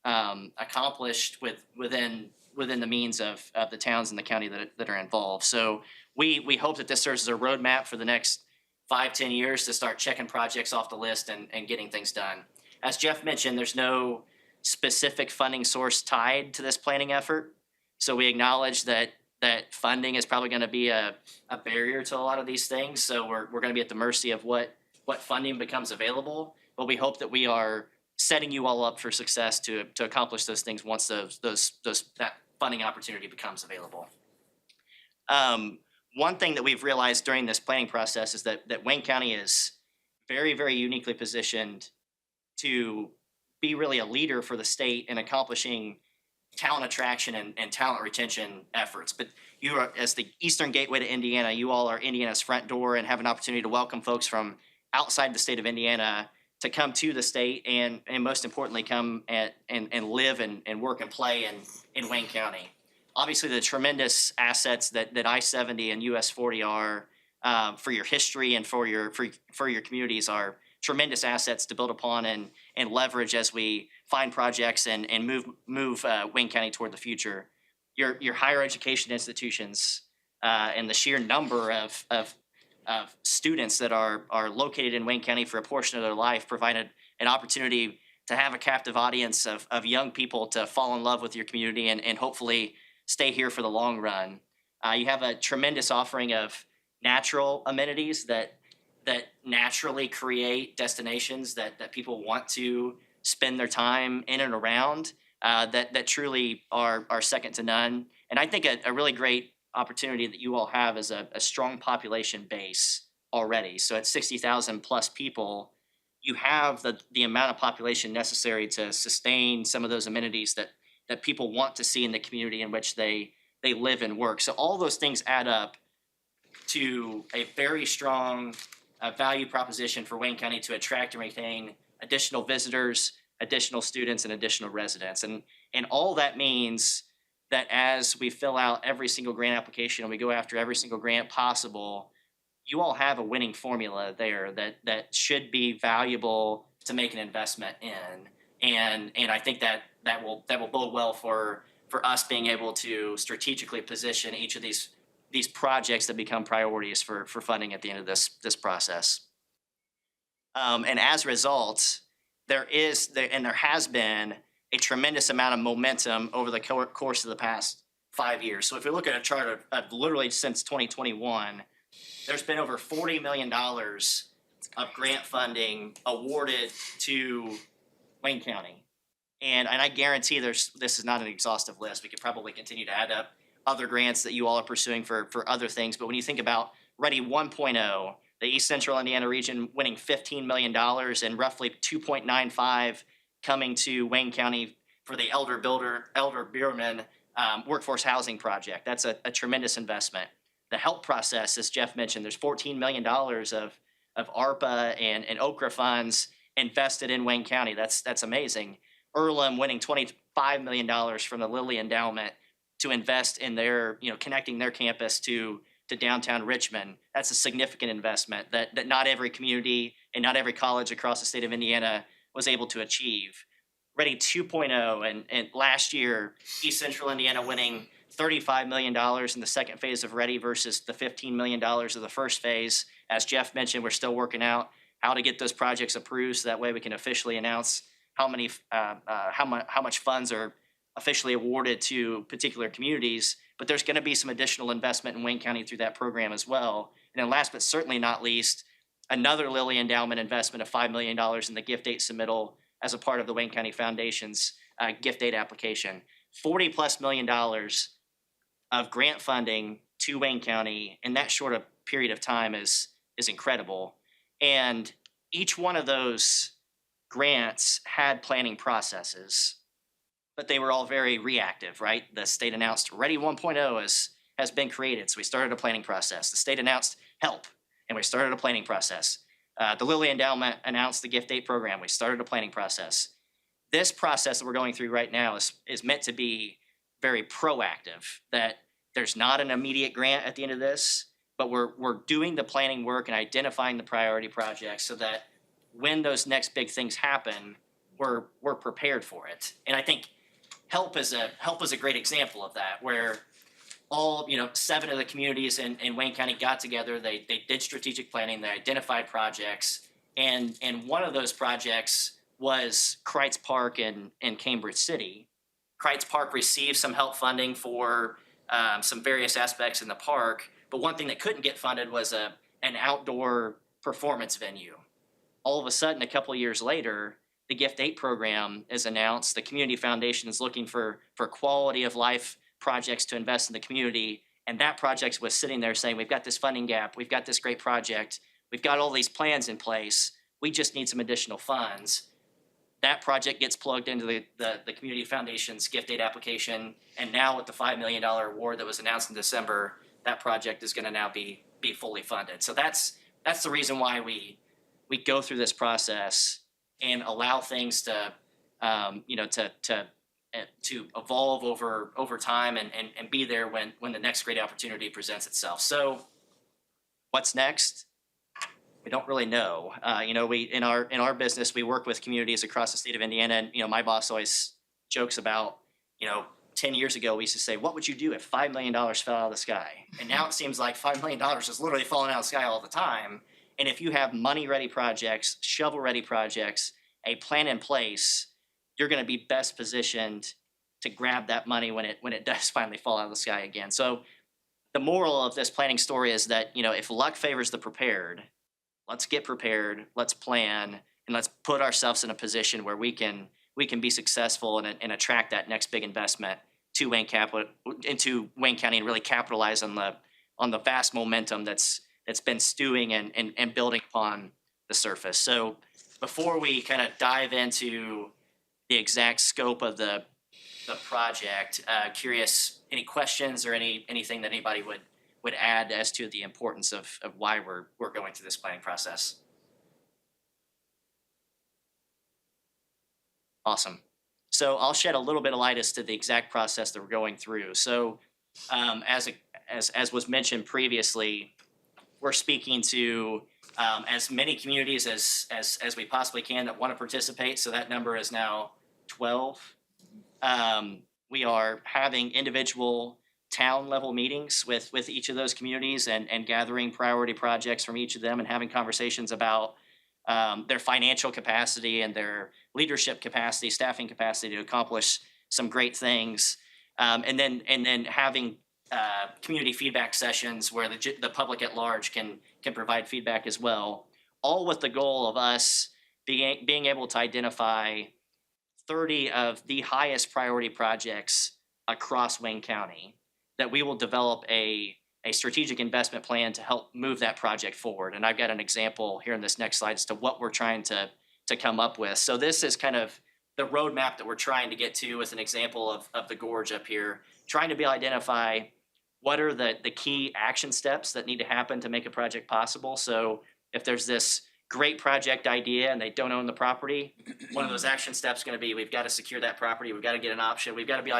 accomplished within the means of the towns in the county that are involved. So we hope that this serves as a roadmap for the next 5-10 years to start checking projects off the list and getting things done. As Jeff mentioned, there's no specific funding source tied to this planning effort. So we acknowledge that funding is probably going to be a barrier to a lot of these things. So we're going to be at the mercy of what funding becomes available. But we hope that we are setting you all up for success to accomplish those things once that funding opportunity becomes available. One thing that we've realized during this planning process is that Wayne County is very, very uniquely positioned to be really a leader for the state in accomplishing talent attraction and talent retention efforts. But you are, as the Eastern Gateway to Indiana, you all are Indiana's front door and have an opportunity to welcome folks from outside the state of Indiana to come to the state and most importantly, come and live and work and play in Wayne County. Obviously, the tremendous assets that I-70 and US 40 are for your history and for your communities are tremendous assets to build upon and leverage as we find projects and move Wayne County toward the future. Your higher education institutions and the sheer number of students that are located in Wayne County for a portion of their life provided an opportunity to have a captive audience of young people to fall in love with your community and hopefully stay here for the long run. You have a tremendous offering of natural amenities that naturally create destinations that people want to spend their time in and around that truly are second to none. And I think a really great opportunity that you all have is a strong population base already. So at 60,000 plus people, you have the amount of population necessary to sustain some of those amenities that people want to see in the community in which they live and work. So all those things add up to a very strong value proposition for Wayne County to attract and retain additional visitors, additional students, and additional residents. And all that means that as we fill out every single grant application and we go after every single grant possible, you all have a winning formula there that should be valuable to make an investment in. And I think that will bode well for us being able to strategically position each of these projects that become priorities for funding at the end of this process. And as a result, there has been a tremendous amount of momentum over the course of the past 5 years. So if you look at a chart of literally since 2021, there's been over $40 million of grant funding awarded to Wayne County. And I guarantee this is not an exhaustive list. We could probably continue to add up other grants that you all are pursuing for other things. But when you think about Ready 1.0, the East Central Indiana region winning $15 million and roughly 2.95 coming to Wayne County for the Elder Beerman workforce housing project. That's a tremendous investment. The HELP process, as Jeff mentioned, there's $14 million of ARPA and OKRA funds invested in Wayne County. That's amazing. Earlham winning $25 million from the Lilly Endowment to invest in their, connecting their campus to downtown Richmond. That's a significant investment that not every community and not every college across the state of Indiana was able to achieve. Ready 2.0, and last year, East Central Indiana winning $35 million in the second phase of Ready versus the $15 million of the first phase. As Jeff mentioned, we're still working out how to get those projects approved so that way we can officially announce how much funds are officially awarded to particular communities. But there's going to be some additional investment in Wayne County through that program as well. And then last but certainly not least, another Lilly Endowment investment of $5 million in the gift aid submittal as a part of the Wayne County Foundation's gift aid application. $40+ million of grant funding to Wayne County in that short a period of time is incredible. And each one of those grants had planning processes, but they were all very reactive, right? The state announced Ready 1.0 has been created, so we started a planning process. The state announced HELP, and we started a planning process. The Lilly Endowment announced the gift aid program. We started a planning process. This process that we're going through right now is meant to be very proactive, that there's not an immediate grant at the end of this, but we're doing the planning work and identifying the priority projects so that when those next big things happen, we're prepared for it. And I think HELP is a great example of that, where all 7 of the communities in Wayne County got together. They did strategic planning. They identified projects, and one of those projects was Kreitz Park in Cambridge City. Kreitz Park received some HELP funding for some various aspects in the park, but one thing that couldn't get funded was an outdoor performance venue. All of a sudden, a couple of years later, the Gift 8 program is announced. The Community Foundation is looking for quality of life projects to invest in the community. And that project was sitting there saying, we've got this funding gap. We've got this great project. We've got all these plans in place. We just need some additional funds. That project gets plugged into the Community Foundation's Gift Aid application. And now with the $5 million award that was announced in December, that project is going to now be fully funded. So that's the reason why we go through this process and allow things to evolve over time and be there when the next great opportunity presents itself. So what's next? We don't really know. We in our business, we work with communities across the state of Indiana, and my boss always jokes about 10 years ago we used to say, what would you do if $5 million fell out of the sky? And now it seems like $5 million is literally falling out of the sky all the time. And if you have money-ready projects, shovel-ready projects, a plan in place, you're going to be best positioned to grab that money when it does finally fall out of the sky again. So the moral of this planning story is that, if luck favors the prepared, let's get prepared, let's plan, and let's put ourselves in a position where we can be successful and attract that next big investment to Wayne County and really capitalize on the vast momentum that's been stewing and building upon the surface. So before we kind of dive into the exact scope of the project, curious, any questions or anything that anybody would add as to the importance of why we're going through this planning process? Awesome. So I'll shed a little bit of light as to the exact process that we're going through. So as was mentioned previously, we're speaking to as many communities as we possibly can that want to participate. So that number is now 12. We are having individual town level meetings with each of those communities and gathering priority projects from each of them and having conversations about their financial capacity and their leadership capacity, staffing capacity to accomplish some great things. And then having community feedback sessions where the public at large can provide feedback as well. all with the goal of us being able to identify 30 of the highest priority projects across Wayne County that we will develop a strategic investment plan to help move that project forward. And I've got an example here in this next slide as to what we're trying to come up with. So this is kind of the roadmap that we're trying to get to with an example of the gorge up here, trying to identify what are the key action steps that need to happen to make a project possible. So if there's this great project idea and they don't own the property, one of those action steps is going to be we've got to secure that property, we've got to get an option, we've got to be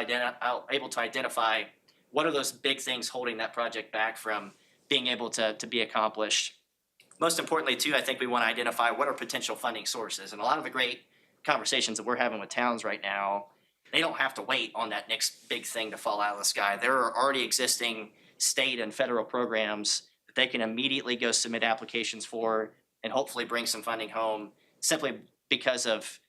able to identify what are those big things holding that project back from being able to be accomplished. Most importantly, too, I think we want to identify what are potential funding sources. And a lot of the great conversations that we're having with towns right now, they don't have to wait on that next big thing to fall out of the sky. There are already existing state and federal programs that they can immediately go submit applications for and hopefully bring some funding home simply because of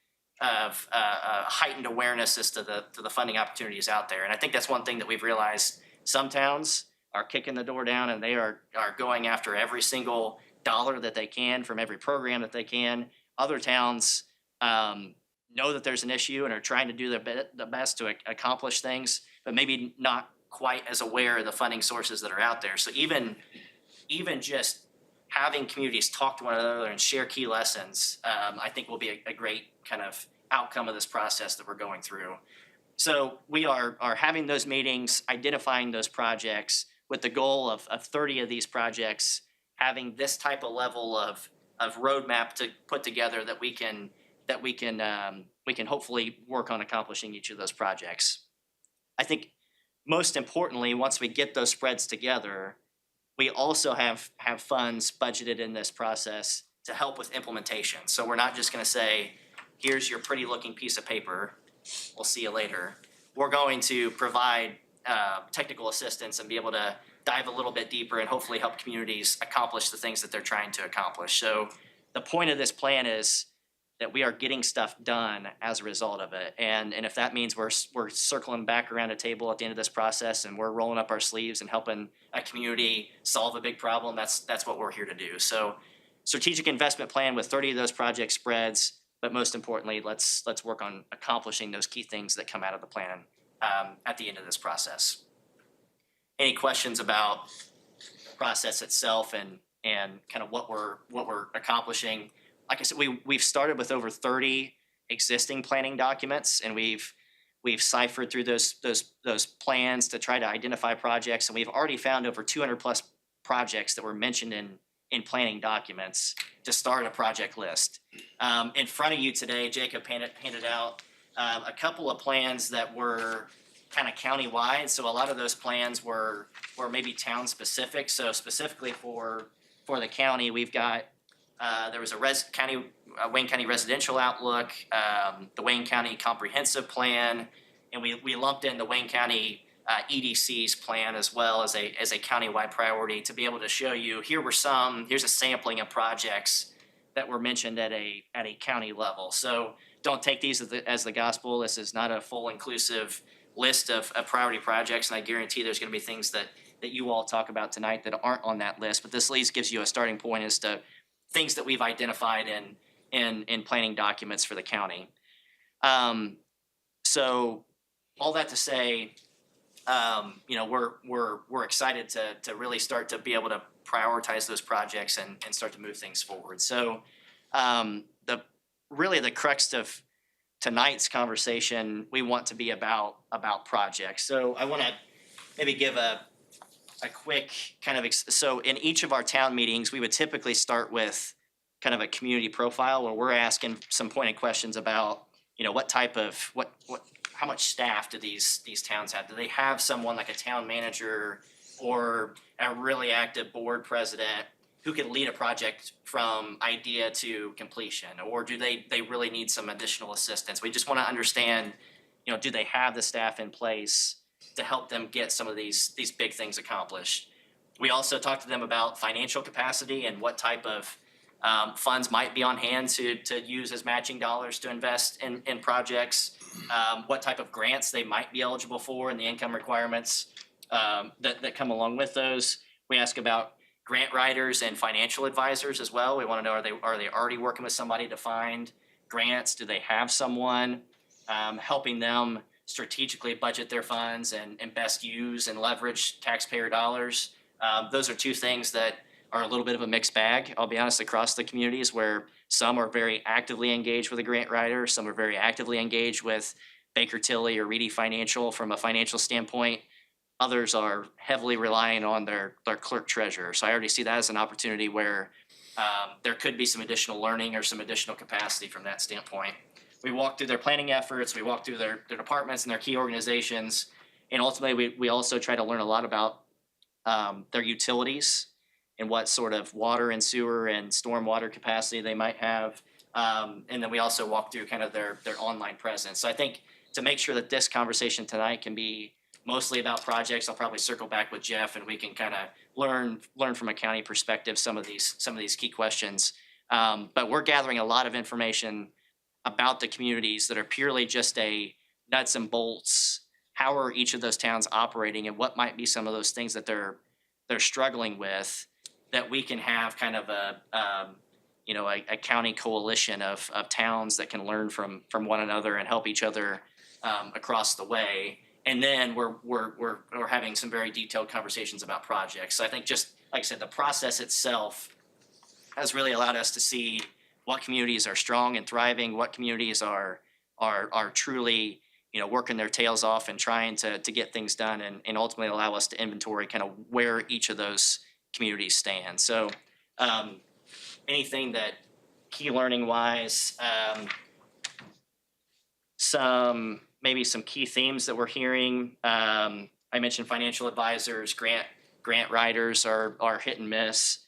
heightened awareness as to the funding opportunities out there. And I think that's one thing that we've realized. Some towns are kicking the door down and they are going after every single dollar that they can from every program that they can. Other towns know that there's an issue and are trying to do the best to accomplish things, but maybe not quite as aware of the funding sources that are out there. So even just having communities talk to one another and share key lessons, I think will be a great kind of outcome of this process that we're going through. So we are having those meetings, identifying those projects with the goal of 30 of these projects having this type of level of roadmap to put together that we can hopefully work on accomplishing each of those projects. I think most importantly, once we get those spreads together, we also have funds budgeted in this process to help with implementation. So we're not just going to say, here's your pretty looking piece of paper, we'll see you later. We're going to provide technical assistance and be able to dive a little bit deeper and hopefully help communities accomplish the things that they're trying to accomplish. So the point of this plan is that we are getting stuff done as a result of it. And if that means we're circling back around a table at the end of this process and we're rolling up our sleeves and helping a community solve a big problem, that's what we're here to do. So strategic investment plan with 30 of those project spreads, but most importantly, let's work on accomplishing those key things that come out of the plan at the end of this process. Any questions about the process itself and kind of what we're accomplishing? Like I said, we've started with over 30 existing planning documents, and we've ciphered through those plans to try to identify projects, and we've already found over 200 plus projects that were mentioned in planning documents to start a project list. In front of you today, Jacob handed out a couple of plans that were kind of county-wide. So a lot of those plans were maybe town specific. So specifically for the county, we've got there was a Wayne County Residential Outlook, the Wayne County Comprehensive Plan, and we lumped in the Wayne County EDC's plan as well as a countywide priority to be able to show you here's a sampling of projects that were mentioned at a county level. So don't take these as the gospel. This is not a full inclusive list of priority projects, and I guarantee there's going to be things that you all talk about tonight that aren't on that list. But this at least gives you a starting point as to things that we've identified in planning documents for the county. So all that to say, we're excited to really start to be able to prioritize those projects and start to move things forward. So the crux of tonight's conversation, we want to be about projects. So I want to maybe give a quick kind of, so in each of our town meetings, we would typically start with kind of a community profile where we're asking some pointed questions about, what type of, how much staff do these towns have? Do they have someone like a town manager or a really active board president who can lead a project from idea to completion? Or do they really need some additional assistance? We just want to understand, do they have the staff in place to help them get some of these big things accomplished? We also talked to them about financial capacity and what type of funds might be on hand to use as matching dollars to invest in projects, what type of grants they might be eligible for and the income requirements that come along with those. We ask about grant writers and financial advisors as well. We want to know, are they already working with somebody to find grants? Do they have someone helping them strategically budget their funds and best use and leverage taxpayer dollars? Those are two things that are a little bit of a mixed bag, I'll be honest, across the communities, where some are very actively engaged with a grant writer, some are very actively engaged with Baker Tilly or Reedy Financial from a financial standpoint. Others are heavily relying on their clerk treasurer. So I already see that as an opportunity where there could be some additional learning or some additional capacity from that standpoint. We walk through their planning efforts, we walk through their departments and their key organizations, and ultimately we also try to learn a lot about their utilities and what sort of water and sewer and stormwater capacity they might have. And then we also walk through kind of their online presence. So I think to make sure that this conversation tonight can be mostly about projects, I'll probably circle back with Jeff and we can kind of learn from a county perspective some of these key questions. But we're gathering a lot of information about the communities that are purely just a nuts and bolts. How are each of those towns operating, and what might be some of those things that they're struggling with, that we can have kind of a county coalition of towns that can learn from one another and help each other across the way. And then we're having some very detailed conversations about projects. So I think, just like I said, the process itself has really allowed us to see what communities are strong and thriving, what communities are truly, working their tails off and trying to get things done, and ultimately allow us to inventory kind of where each of those communities stand. So anything that key learning wise, maybe some key themes that we're hearing. I mentioned financial advisors, grant writers are hit and miss.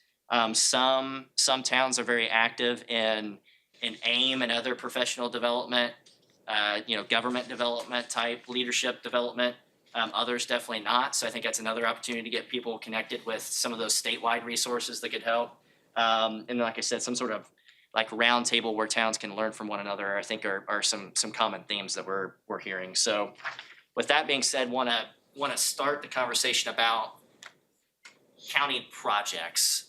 Some towns are very active in AIM and other professional development, government development type leadership development. Others definitely not. So I think that's another opportunity to get people connected with some of those statewide resources that could help. And like I said, some sort of like round table where towns can learn from one another, I think are some common themes that we're hearing. So with that being said, want to start the conversation about county projects.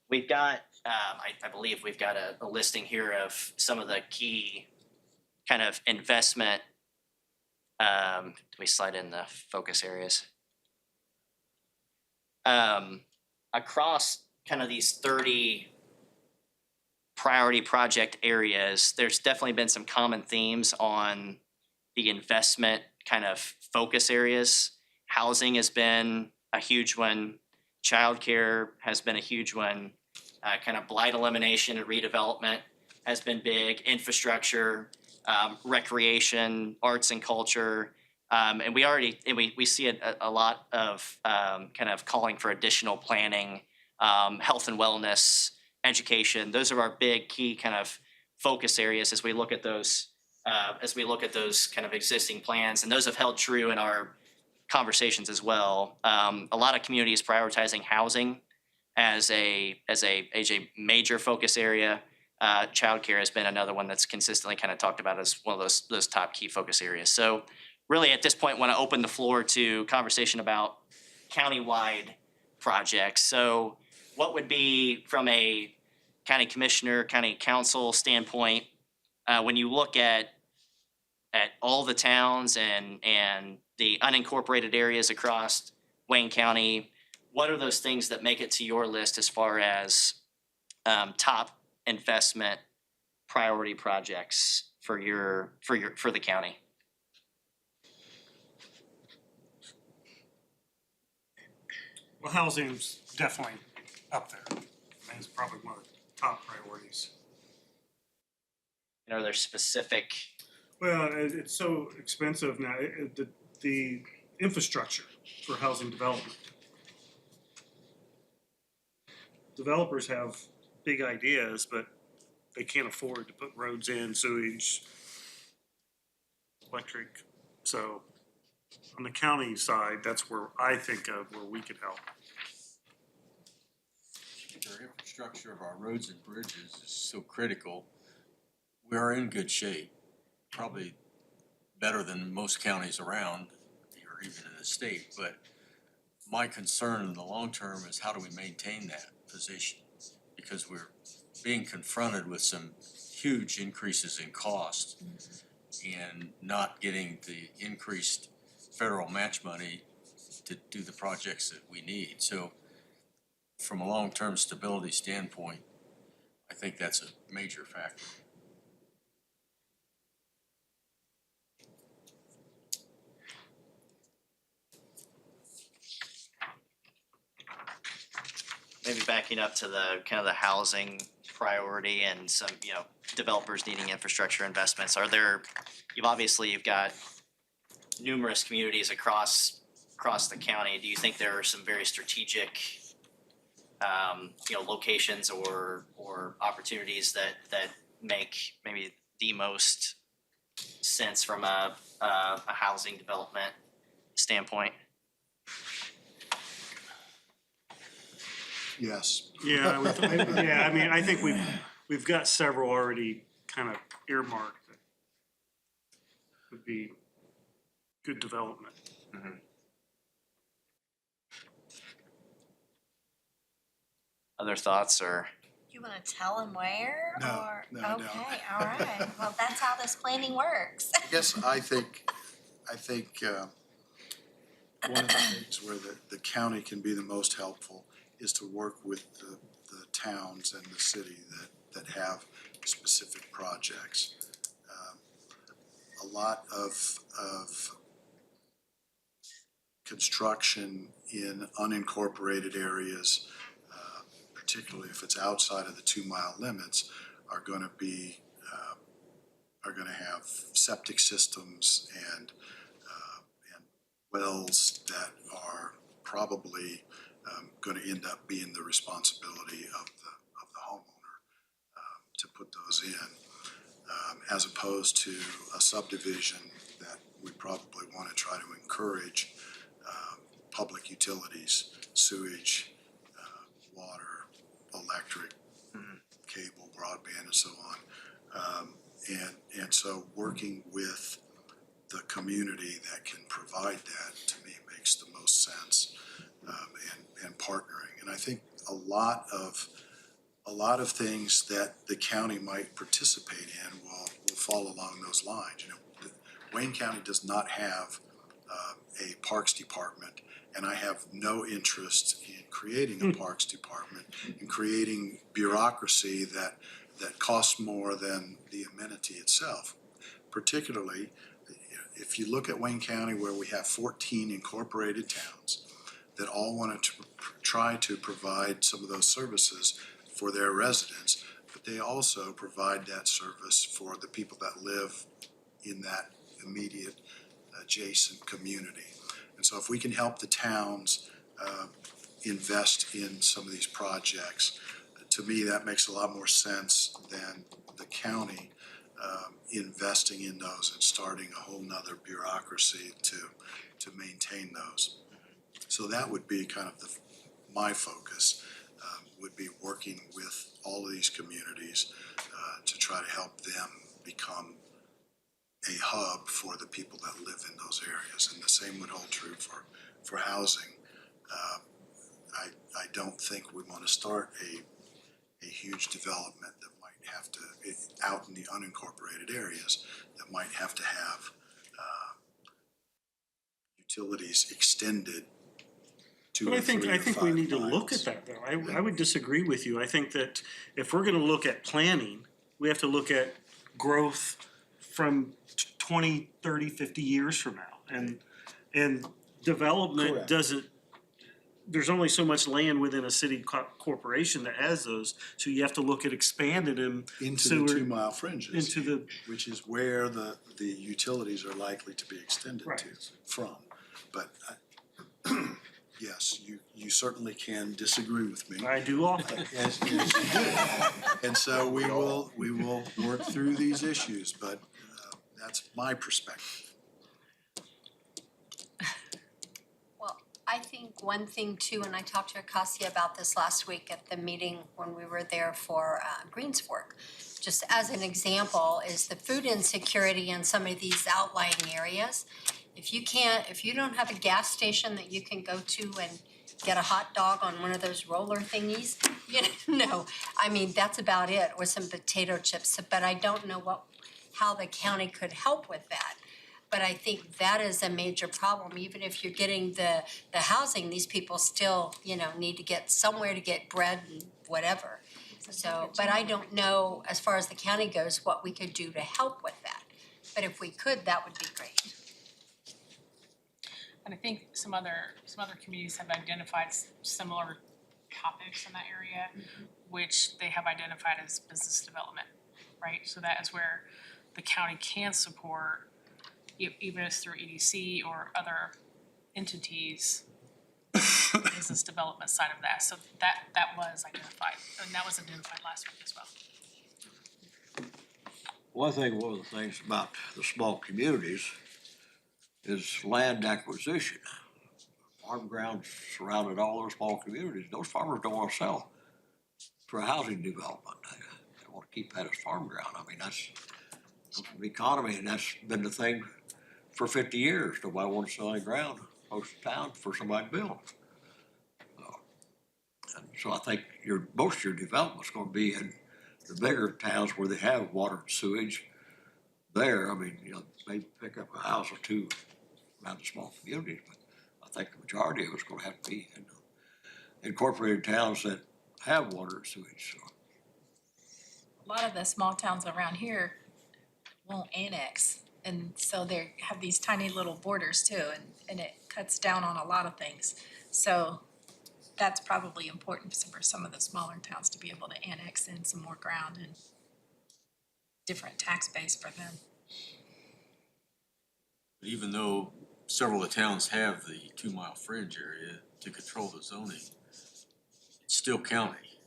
We've got, I believe we've got a listing here of some of the key kind of investment. Do we slide in the focus areas? Across kind of these 30 priority project areas, there's definitely been some common themes on the investment kind of focus areas. Housing has been a huge one. Childcare has been a huge one. Kind of blight elimination and redevelopment has been big. Infrastructure, recreation, arts and culture. And we see a lot of kind of calling for additional planning, health and wellness, education. Those are our big key kind of focus areas as we look at those kind of existing plans, and those have held true in our conversations as well. A lot of communities prioritizing housing as a major focus area. Childcare has been another one that's consistently kind of talked about as one of those top key focus areas. So really at this point, want to open the floor to conversation about countywide projects. So what would be, from a county commissioner, county council standpoint, when you look at all the towns and the unincorporated areas across Wayne County, what are those things that make it to your list as far as top investment priority projects for the county? Well, housing's definitely up there. I mean, it's probably one of the top priorities. And are there specific? Well, it's so expensive now, the infrastructure for housing development. Developers have big ideas, but they can't afford to put roads in, sewage, electric. So on the county side, that's where I think of where we could help. Our infrastructure of our roads and bridges is so critical. We are in good shape, probably better than most counties around, or even in the state, but my concern in the long term is how do we maintain that position? Because we're being confronted with some huge increases in cost and not getting the increased federal match money to do the projects that we need. So from a long-term stability standpoint, I think that's a major factor. Maybe backing up to the kind of the housing priority and some, developers needing infrastructure investments. You've got numerous communities across the county. Do you think there are some very strategic, locations or opportunities that make maybe the most sense from a housing development standpoint? Yes. Yeah, I think we've got several already kind of earmarked that would be good development. Other thoughts or? You wanna tell them where No, or? no, I don't. Okay, all right. Well, that's how this planning works. Yes, I think one of the things where the county can be the most helpful is to work with the towns and the city that have specific projects. A lot of construction in unincorporated areas, particularly if it's outside of the 2-mile limits, are gonna have septic systems and wells that are probably gonna end up being the responsibility of the homeowner to put those in, as opposed to a subdivision that we probably wanna try to encourage public utilities, sewage, water, electric, cable, broadband, and so on. And so working with the community that can provide that, to me, makes the most sense, and partnering. And I think a lot of things that the county might participate in will fall along those lines. Wayne County does not have a parks department, and I have no interest in creating a parks department and creating bureaucracy that costs more than the amenity itself. Particularly, if you look at Wayne County, where we have 14 incorporated towns that all want to try to provide some of those services for their residents, but they also provide that service for the people that live in that immediate adjacent community. And so if we can help the towns invest in some of these projects, to me, that makes a lot more sense than the county investing in those and starting a whole nother bureaucracy to maintain those. So that would be kind of my focus, would be working with all of these communities to try to help them become a hub for the people that live in those areas. And the same would hold true for housing. I don't think we want to start a huge development that might have to, out in the unincorporated areas, that might have to have utilities extended 2 But or I 3 or think we 5 need to miles. look at that, though. I would disagree with you. I think that if we're gonna look at planning, we have to look at growth from 20, 30, 50 years from now. And development Correct. doesn't, there's only so much land within a city corporation that has those, so you have to look at expanding them. Into sewer- the 2-mile fringes. Into the, Which is where the utilities are likely to be extended Right. to from. But yes, you certainly can disagree with me. I do often. Yes, you do. And so we will work through these issues, but that's my perspective. Well, I think one thing too, and I talked to Acacia about this last week at the meeting when we were there for Greens Fork. Just as an example, is the food insecurity in some of these outlying areas. If you don't have a gas station that you can go to and get a hot dog on one of those roller thingies, I mean, that's about it, or some potato chips, but I don't know how the county could help with that. But I think that is a major problem, even if you're getting the housing, these people still, need to get somewhere to get bread and whatever. So, but I don't know, as far as the county goes, what we could do to help with that. But if we could, that would be great. And I think some other communities have identified similar topics in that area, which they have identified as business development, right? So that is where the county can support, even if it's through EDC or other entities, business development side of that. So that was identified, and that was identified last week as well. One of the things about the small communities is land acquisition. Farm grounds surrounded all those small communities. Those farmers don't want to sell for a housing development. They want to keep that as farm ground. I mean, that's the economy, and that's been the thing for 50 years. Nobody wants to sell any ground close to town for somebody to build. And so I think most of your development's going to be in the bigger towns where they have water and sewage. There, I mean, maybe pick up a house or two around the small communities, but I think the majority of it's going to have to be in incorporated towns that have water and sewage. So. A lot of the small towns around here won't annex, and so they have these tiny little borders too, and it cuts down on a lot of things. So that's probably important for some of the smaller towns to be able to annex in some more ground and different tax base for them. Even though several of the towns have the 2 mile fringe area to control the zoning, it's still county.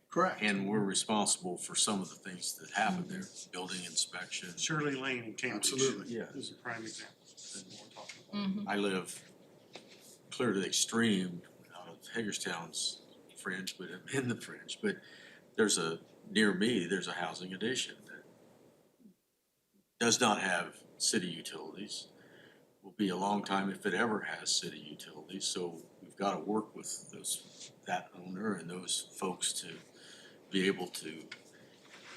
Correct. And we're responsible for some of the things that happen there, building inspection. Shirley Lane in Cambridge. Absolutely. Yeah. Is a prime example. I live clear to the extreme out of Hagerstown's fringe, but I'm in the fringe. But near me, there's a housing addition that does not have city utilities. Will be a long time if it ever has city utilities. So we've got to work with that owner and those folks to be able to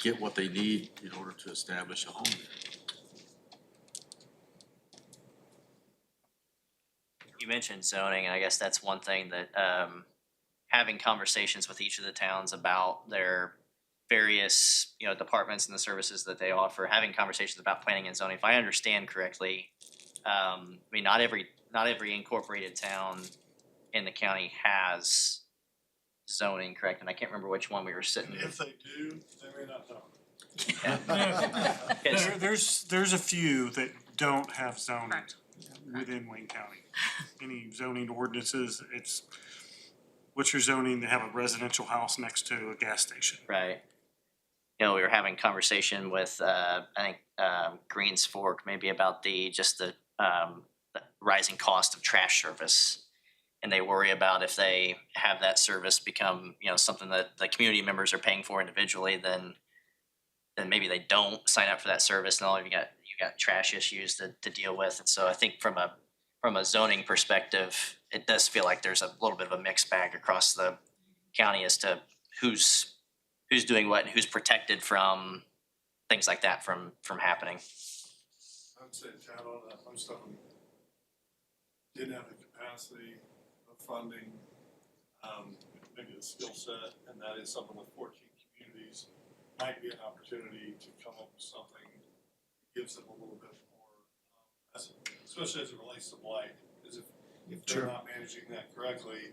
get what they need in order to establish a home there. You mentioned zoning, and I guess that's one thing that having conversations with each of the towns about their various departments and the services that they offer, having conversations about planning and zoning. If I understand correctly, I mean not every incorporated town in the county has zoning, correct? And I can't remember which one we were sitting. If they do, they may not know. Yeah. There's a few that don't have zoning Correct. within Wayne County. Any zoning ordinances, what's your zoning to have a residential house next to a gas station? Right. We were having conversation with I think Greens Fork maybe about the rising cost of trash service. And they worry about if they have that service become, something that the community members are paying for individually, then maybe they don't sign up for that service, and all you got trash issues to deal with. And so I think from a zoning perspective, it does feel like there's a little bit of a mixed bag across the county as to who's doing what and who's protected from things like that from happening. I would say town on that, most of them didn't have the capacity of funding, maybe the skill set, and that is something with 14 communities might be an opportunity to come up with something that gives them a little bit more, especially as it relates to blight, because if they're not managing that correctly,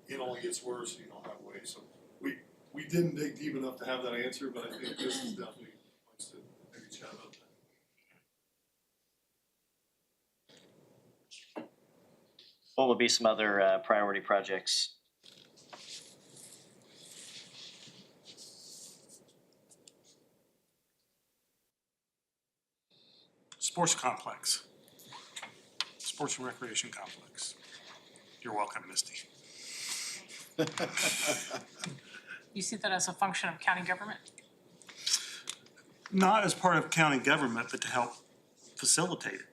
it only gets worse and you don't have a way. So we didn't dig deep enough to have that answer, but I think this is definitely a place to maybe chat about that. What would be some other priority projects? Sports complex. Sports and recreation complex. You're welcome, Misty. You see that as a function of county government? Not as part of county government, but to help facilitate it.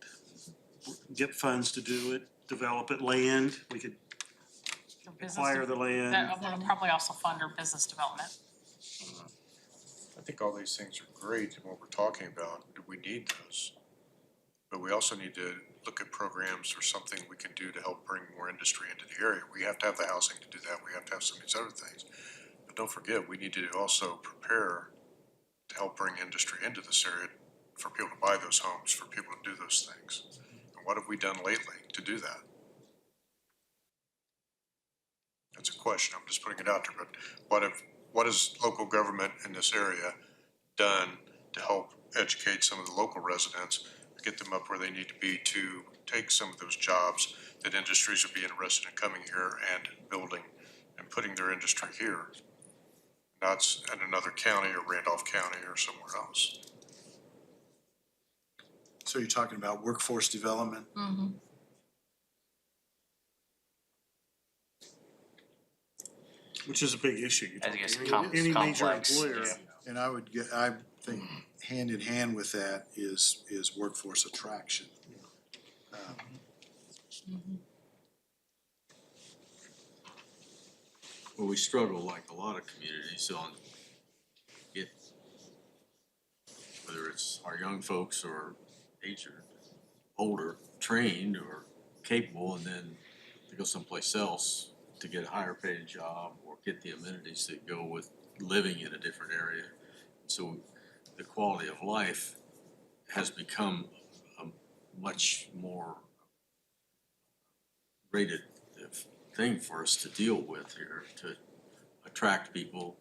get funds to do it, develop it, land, we could So business acquire the land. That would probably also fund our business development. I think all these things are great and what we're talking about, we need those. But we also need to look at programs or something we can do to help bring more industry into the area. We have to have the housing to do that, we have to have some of these other things. But don't forget, we need to also prepare to help bring industry into this area for people to buy those homes, for people to do those things. And what have we done lately to do that? That's a question, I'm just putting it out there, but what has local government in this area done to help educate some of the local residents, get them up where they need to be to take some of those jobs that industries would be interested in coming here and building and putting their industry here, not in another county or Randolph County or somewhere else. So you're talking about workforce development? Mm-hmm. Which is a big issue. You I think talk it's to any major complex, employer. yeah. And I think hand in hand with that is workforce attraction. Well, we struggle like a lot of communities on get, whether it's our young folks or age or older, trained or capable, and then to go someplace else to get a higher paid job or get the amenities that go with living in a different area. So the quality of life has become a much more rated thing for us to deal with here, to attract people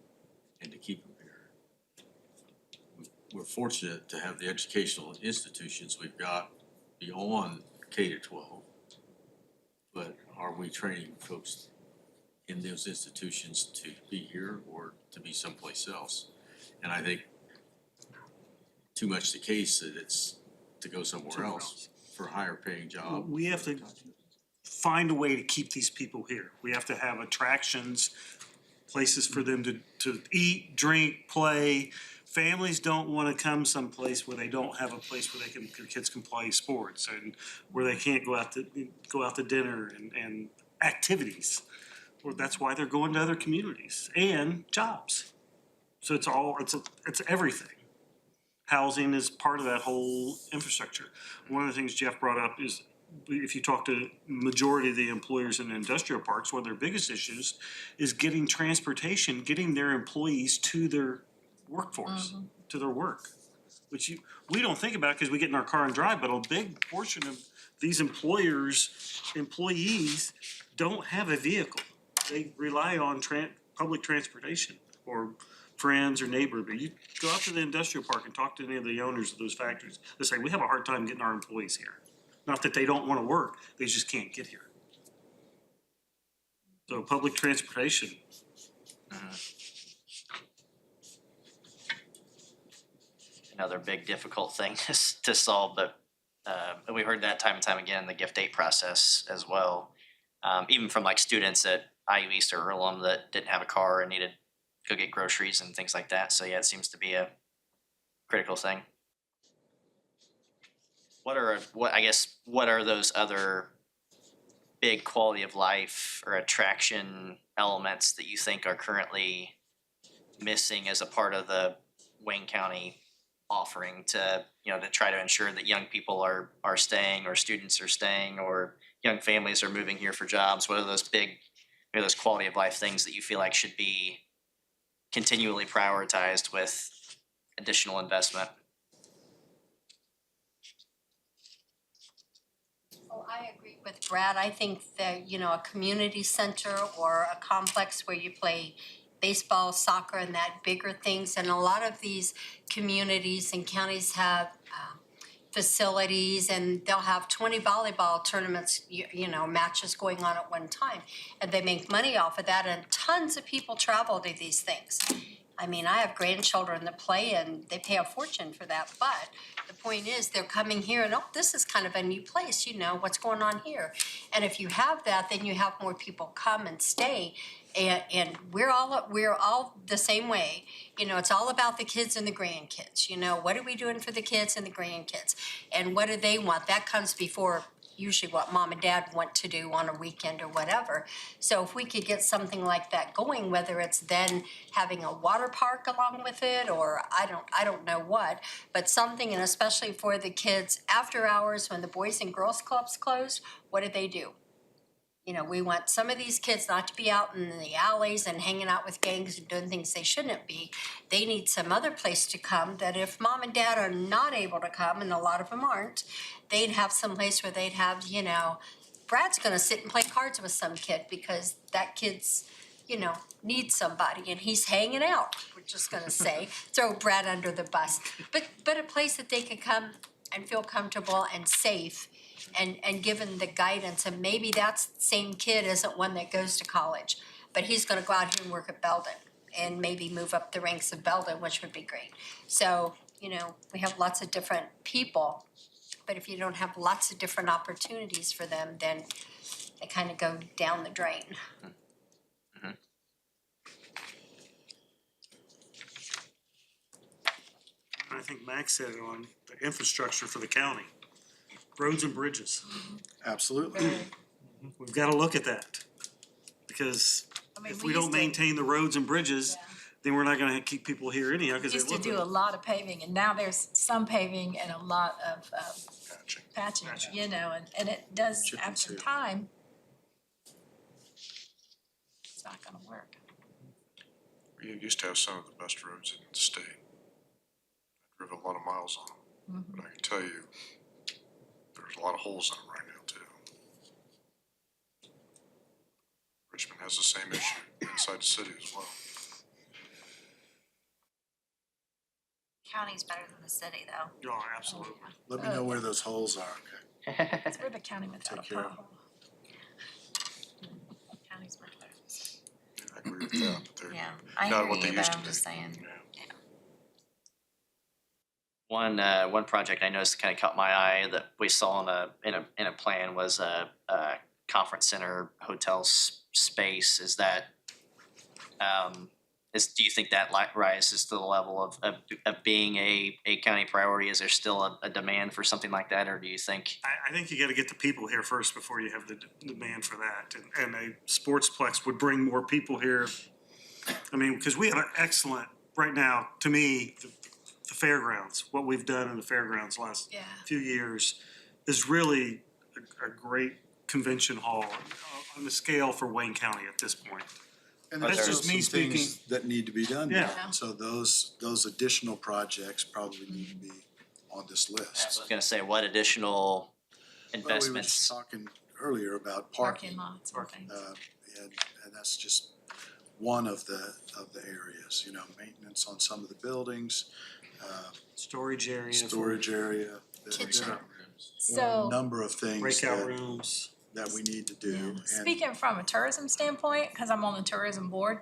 and to keep them here. We're fortunate to have the educational institutions we've got beyond K-12, but are we training folks in those institutions to be here or to be someplace else? And I think too much the case that it's to go somewhere else for a higher paying job. We have to find a way to keep these people here. We have to have attractions, places for them to eat, drink, play. Families don't wanna come someplace where they don't have a place where their kids can play sports and where they can't go out to dinner and activities. Well, that's why they're going to other communities and jobs. So it's everything. Housing is part of that whole infrastructure. One of the things Jeff brought up is if you talk to majority of the employers in the industrial parks, one of their biggest issues is getting transportation, getting their employees to their workforce, to their work. Which we don't think about because we get in our car and drive, but a big portion of these employers' employees don't have a vehicle. They rely on public transportation or friends or neighbor. But you go out to the industrial park and talk to any of the owners of those factories. They say, we have a hard time getting our employees here. Not that they don't want to work, they just can't get here. So public transportation. Another big difficult thing to solve, but we heard that time and time again, the gift aid process as well. Even from like students at IU East or Earlham that didn't have a car and needed to go get groceries and things like that. So yeah, it seems to be a critical thing. What are those other big quality of life or attraction elements that you think are currently missing as a part of the Wayne County offering to try to ensure that young people are staying or students are staying or young families are moving here for jobs? What are those those quality of life things that you feel like should be continually prioritized with additional investment? Well, I agree with Brad. I think that, a community center or a complex where you play baseball, soccer, and that bigger things. And a lot of these communities and counties have facilities, and they'll have 20 volleyball tournaments, matches going on at one time. And they make money off of that, and tons of people travel to these things. I mean, I have grandchildren that play and they pay a fortune for that, but the point is they're coming here and, this is kind of a new place, what's going on here. And if you have that, then you have more people come and stay. And we're all the same way. It's all about the kids and the grandkids. What are we doing for the kids and the grandkids? And what do they want? That comes before usually what mom and dad want to do on a weekend or whatever. So if we could get something like that going, whether it's then having a water park along with it, or I don't know what, but something, and especially for the kids after hours when the Boys and Girls Clubs close, what do? You know, we want some of these kids not to be out in the alleys and hanging out with gangs and doing things they shouldn't be. They need some other place to come, that if mom and dad are not able to come, and a lot of them aren't, they'd have some place where they'd have, you know, Brad's gonna sit and play cards with some kid because that kid's, you know, needs somebody and he's hanging out. We're just gonna say, throw Brad under the bus. But a place that they could come and feel comfortable and safe, and given the guidance, and maybe that same kid isn't one that goes to college, but he's gonna go out here and work at Belden and maybe move up the ranks of Belden, which would be great. So, you know, we have lots of different people, but if you don't have lots of different opportunities for them, then they kind of go down the drain. I think Max said it on the infrastructure for the county, roads and bridges. Absolutely. We've gotta look at that. Because I mean, if we don't used to- maintain the roads and bridges, Yeah. then we're not gonna keep people here anyhow, We cause they used to look do a good. lot of paving, and now there's some paving and a lot of patching, you know, and it does, Chip and after seal. time, it's not gonna work. We used to have some of the best roads in the state. I drove a lot of miles on them, but I can tell you, there's a lot of holes in them right now too. Richmond has the same issue inside the city as well. County's better than the city, though. Oh, absolutely. Let me know where those holes are, okay? It's we're the county without a Take care of pothole. County's much better. I agree with that, but they're Yeah, I not hear what they you, used but to I'm be. just saying. One project I noticed kind of caught my eye that we saw in a plan was a conference center hotel space. Is that do you think that rises to the level of being a county priority? Is there still a demand for something like that, or do you think? I think you gotta get the people here first before you have the demand for that. And a sportsplex would bring more people here. I mean, because we have an excellent, right now, to me, the fairgrounds, what we've done in the fairgrounds last Yeah. few years is really a great convention hall on the scale for Wayne County at this point. And That's there's just still me some things speaking. that need to be done. Yeah. there. So those additional projects probably need to be on this I was list. gonna say, what additional Well, we were just investments? talking earlier about Parking parking, lots and things. and that's just one of the areas, you know, maintenance on some of the buildings, Storage areas. storage area. Kitchen. There are So. a number of things Breakout that, rooms. that we need to do. And Speaking from a tourism standpoint, because I'm on the tourism board,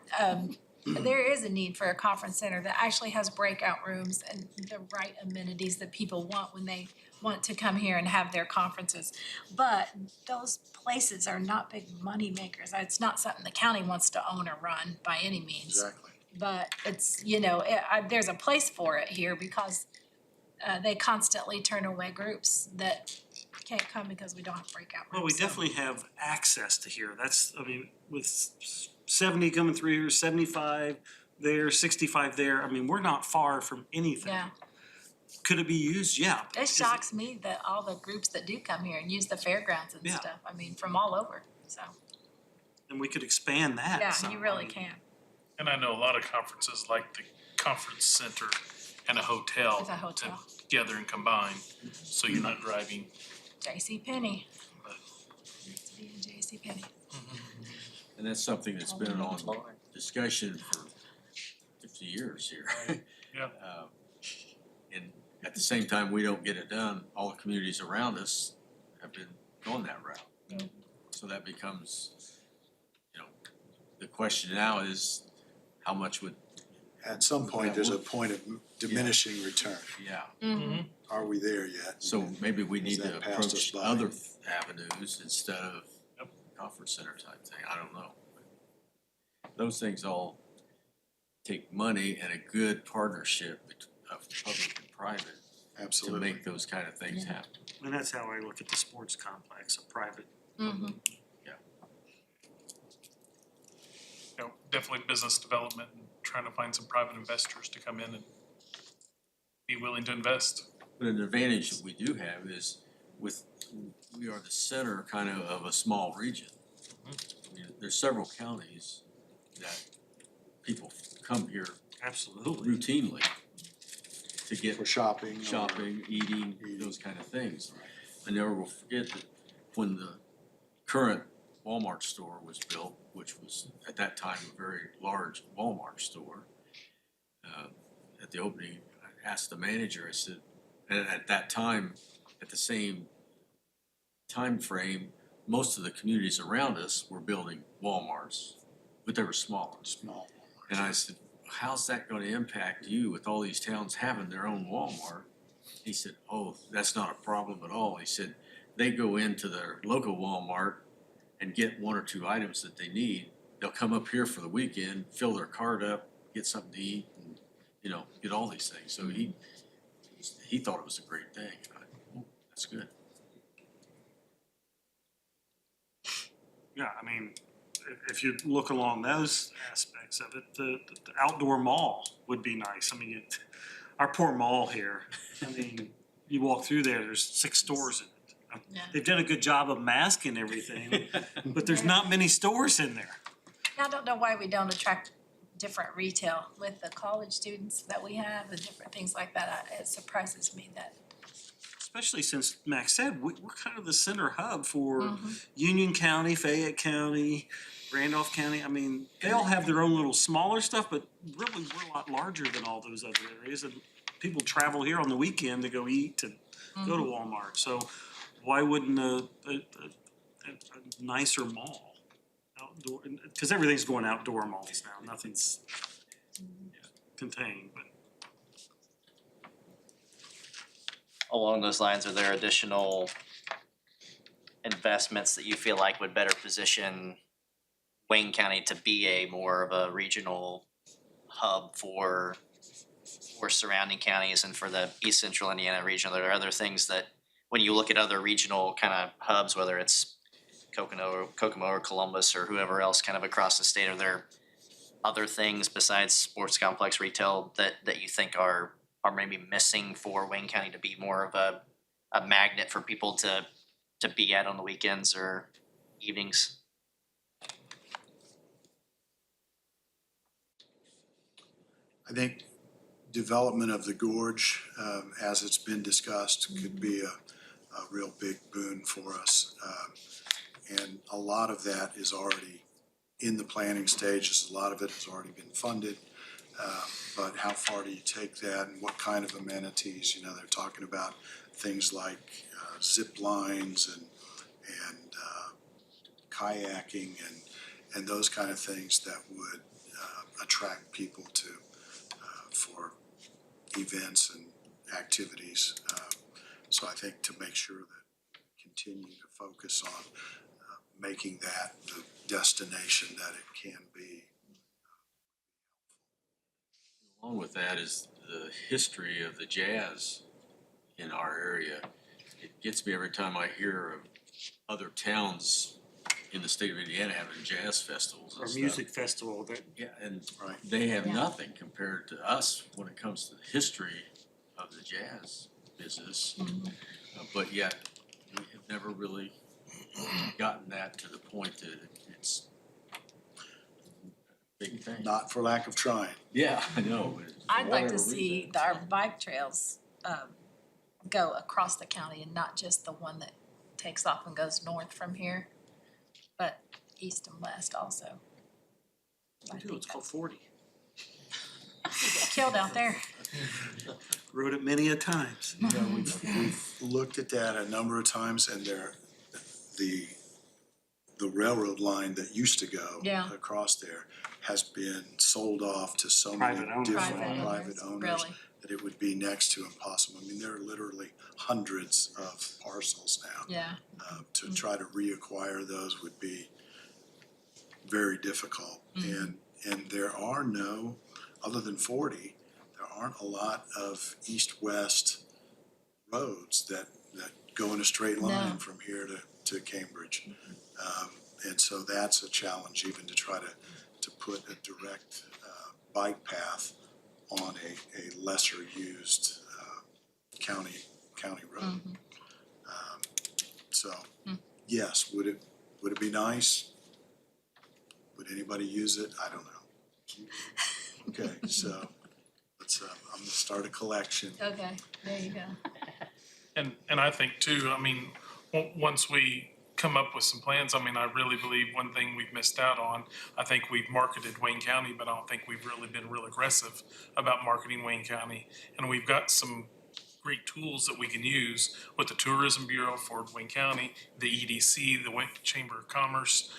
there is a need for a conference center that actually has breakout rooms and the right amenities that people want when they want to come here and have their conferences. But those places are not big money makers. It's not something the county wants to own or run by any means. Exactly. But it's, you know, there's a place for it here because they constantly turn away groups that can't come because we don't have breakout rooms. Well, we So- definitely have access to here. That's, I mean, with 70 coming through here, 75 there, 65 there. I mean, we're not far from anything. Yeah. Could it be used? Yeah. It shocks me that all the groups that do come here and use the fairgrounds and Yeah. stuff, I mean, from all over, so, And we could expand that. yeah, some. you really can, And I know a lot of conferences like the conference center and a hotel. With a hotel. Together and combine, so you're not driving. JCPenney. Needs to be in JCPenney. And that's something that's been on discussion for 50 years here. Yeah. And at the same time, we don't get it done, all the communities around us have been going that route. So that becomes, you know, the question now is, how much would, At some point, there's a point of diminishing return. yeah. Are we there yet? So maybe we need Has to that passed us approach by? other avenues instead of conference center type thing, I don't know. Those things all take money and a good partnership of public and private to Absolutely. make those kind of things happen. And that's how I look at the sports complex, a private. Mm-hmm. You know, definitely business development and trying to find some private investors to come in and be willing to invest. But an advantage that we do have is we are the center kind of a small region. I mean, there's several counties that people come here Absolutely. routinely to get For shopping. eating, those kind of things. I never will forget that when the current Walmart store was built, which was at that time a very large Walmart store, at the opening, I asked the manager, I said, and at that time, at the same time frame, most of the communities around us were building Walmarts, but they were smaller. Small. And I said, how's that gonna impact you with all these towns having their own Walmart? He said, oh, that's not a problem at all. He said, they go into their local Walmart and get one or two items that they need. They'll come up here for the weekend, fill their cart up, get something to eat, and, you know, get all these things. So he thought it was a great thing. That's good. Yeah, I mean, if you look along those aspects of it, the outdoor mall would be nice. I mean, our poor mall here, I mean, you walk through there, there's 6 stores in it. Yeah. They've done a good job of masking everything, but there's not many stores in there. I don't know why we don't attract different retail with the college students that we have and different things like that. It surprises me that. Especially since Max said, we're kind of the center hub for Mhm. Union County, Fayette County, Randolph County. I mean, they all have their own little smaller stuff, but really we're a lot larger than all those other areas. And people travel here on the weekend to go eat, to go to Walmart. So why wouldn't a nicer mall outdoor? Because everything's going outdoor malls now. Nothing's contained, but. Along those lines, are there additional investments that you feel like would better position Wayne County to be a more of a regional hub for surrounding counties and for the East Central Indiana region? Are there other things that, when you look at other regional kind of hubs, whether it's Kokomo or Columbus or whoever else kind of across the state, are there other things besides sports complex retail that you think are maybe missing for Wayne County to be more of a magnet for people to be at on the weekends or evenings? I think development of the gorge, as it's been discussed, could be a real big boon for us. And a lot of that is already in the planning stages. A lot of it has already been funded. But how far do you take that and what kind of amenities? You know, they're talking about things like zip lines and kayaking and those kind of things that would attract people to for events and activities. So I think to make sure that continue to focus on making that the destination that it can be. Along with that is the history of the jazz in our area. It gets me every time I hear of other towns in the state of Indiana having jazz festivals Or and stuff. music festival that. Yeah, and Right. they have Yeah. nothing compared to us when it comes to the history of the jazz business. But yet, we have never really gotten that to the point that it's a big thing. Not for lack of trying. Yeah, I know. but for I'd like whatever to see reason, our bike trails go across the county and not just the one that takes off and goes north from here, but east and west also. I think It's called 40. get killed out there. Rode it many a times. You know, we've looked at that a number of times and the railroad line that used to go Yeah. across there has been sold off to so many Private owners. different private owners Really. that it would be next to impossible. I mean, there are literally hundreds of parcels now. Yeah. To try to reacquire those would be very difficult. And there are no, other than 40, there aren't a lot of east-west roads that go in a straight line No. from here to Cambridge. And so that's a challenge even to try to put a direct bike path on a lesser used county road. So, yes, would it be nice? Would anybody use it? I don't know. Okay, so let's, I'm gonna start a collection. Okay, there you go. And I think too, I mean, once we come up with some plans, I mean, I really believe one thing we've missed out on, I think we've marketed Wayne County, but I don't think we've really been real aggressive about marketing Wayne County. And we've got some great tools that we can use with the Tourism Bureau for Wayne County, the EDC, the Wayne Chamber of Commerce.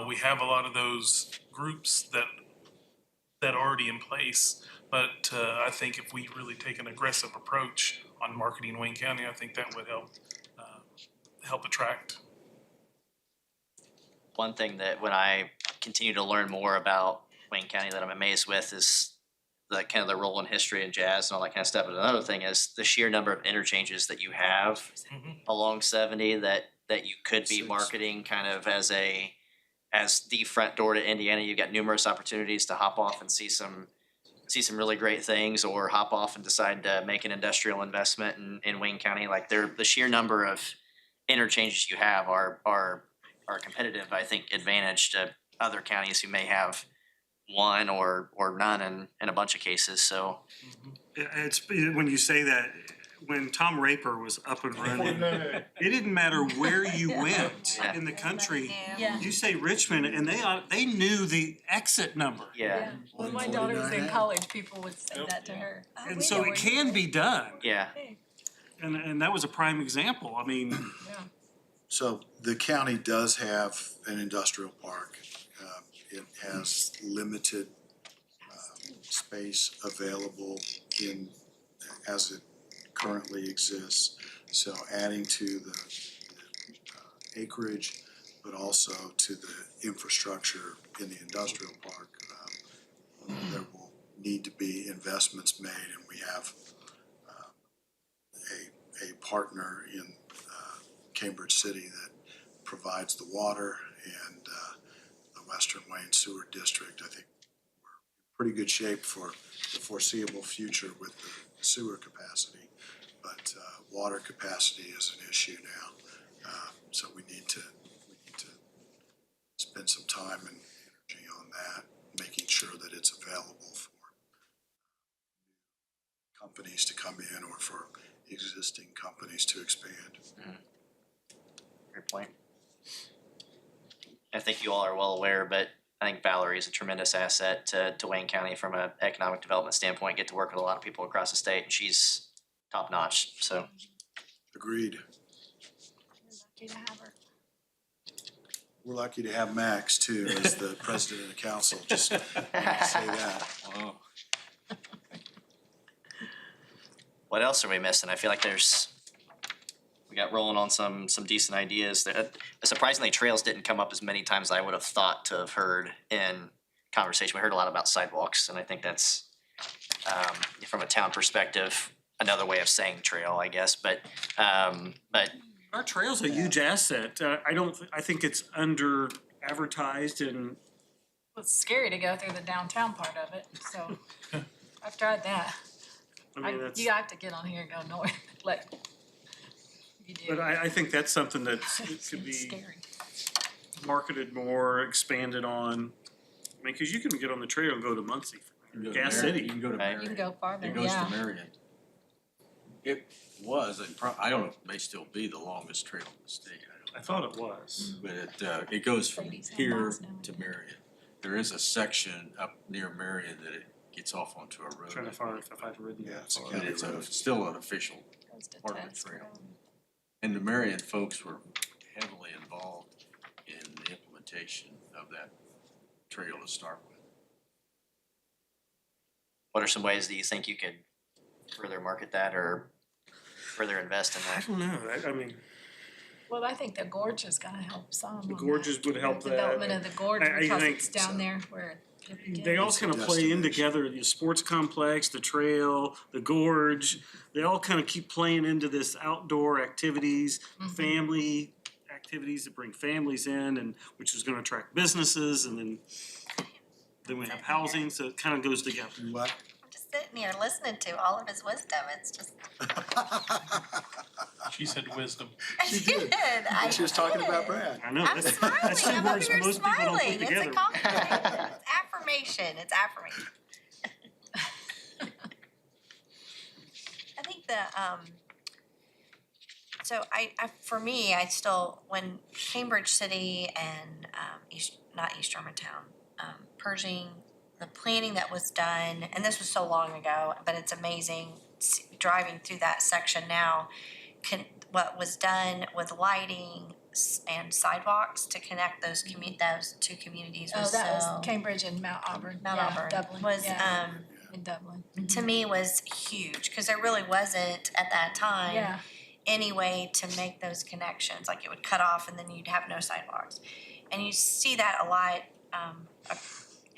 We have a lot of those groups that are already in place. But I think if we really take an aggressive approach on marketing Wayne County, I think that would help attract. One thing that when I continue to learn more about Wayne County that I'm amazed with is the kind of the role in history and jazz and all that kind of stuff. But another thing is the sheer number of interchanges that you have along 70 that you could be 6. marketing kind of as the front door to Indiana. You've got numerous opportunities to hop off and see some really great things, or hop off and decide to make an industrial investment in Wayne County. Like the sheer number of interchanges you have are a competitive, I think, advantage to other counties who may have one or none in a bunch of cases. So It's, when you say that, when Tom Raper was up and running, it didn't matter where you went Yeah. in the country. Yeah. You say Richmond, and they knew the exit number. yeah, When my daughter was in college, people would say that to her. Oh, And we so know it where you can live. be done. yeah. And that was a prime example. I mean, Yeah. So the county does have an industrial park. It has limited space available as it currently exists. So adding to the acreage, but also to the infrastructure in the industrial park, there will need to be investments made, and we have a partner in Cambridge City that provides the water and the Western Wayne Sewer District. I think we're in pretty good shape for the foreseeable future with the sewer capacity, but water capacity is an issue now. So we need to spend some time and energy on that, making sure that it's available for companies to come in or for existing companies to expand. Great point. I think you all are well aware, but I think Valerie is a tremendous asset to Wayne County from an economic development standpoint. Get to work with a lot of people across the state, and she's top notch. So Agreed. Lucky to have her. We're lucky to have Max too as the president of the council, just wanted to say that. Wow. what else are we missing? I feel like we got rolling on some decent ideas. Surprisingly, trails didn't come up as many times as I would have thought to have heard in conversation. We heard a lot about sidewalks, and I think that's from a town perspective another way of saying trail, I guess. But our trail's a huge asset. I think it's under advertised, and Well, it's scary to go through the downtown part of it, so I've tried that. I mean, that's, You have to get on here and go north, like, you do. but I think that's something that could be It's scary. marketed more, expanded on. I mean, cause you can get on the trail and go to Muncie, You can go to Gas Marion. City. You can go to Right. You Marion. can go farther, It goes yeah. to Marion. It was, I don't know, it may still be the longest trail in the state, I thought it was. but it goes from Ladies have here miles now. to Marion. There is a section up near Marion that it gets off onto a road. Trying to find if I've ridden Yeah, that it's a far. But it's still an official, Goes to part of the Ted's trail. Road. and the Marion folks were heavily involved in the implementation of that trail to start with. what are some ways that you think you could further market that or further invest in I that? don't know, I mean, Well, I think the gorge is gonna help some. the on gorges that. would help The that. Development of the gorge, I because think it's down there where They all kind of play in together, the sports complex, the trail, the gorge, they all kind of keep playing into this outdoor activities, family activities that bring families in, and which is gonna attract businesses, and then we have housing, so it kind of goes together. What? I'm just sitting here listening to all of his wisdom. It's just. She said wisdom. She did. She was talking about Brad. I know, I'm that's smiling. two I'm over words here most people don't smiling. put It's a together. compliment. It's affirmation. It's affirmation. I think so for me, I still, when Cambridge City and, not East Germantown, Pershing, the planning that was done, and this was so long ago, but it's amazing driving through that section now, what was done with lighting and sidewalks to connect those those two communities was Oh, that so. was Cambridge and Mount Auburn. Mount Yeah, Auburn Dublin, was, yeah, in Dublin. to me was huge, cause there really wasn't at that time Yeah, any way to make those connections, like it would cut off and then you'd have no sidewalks. And you see that a lot,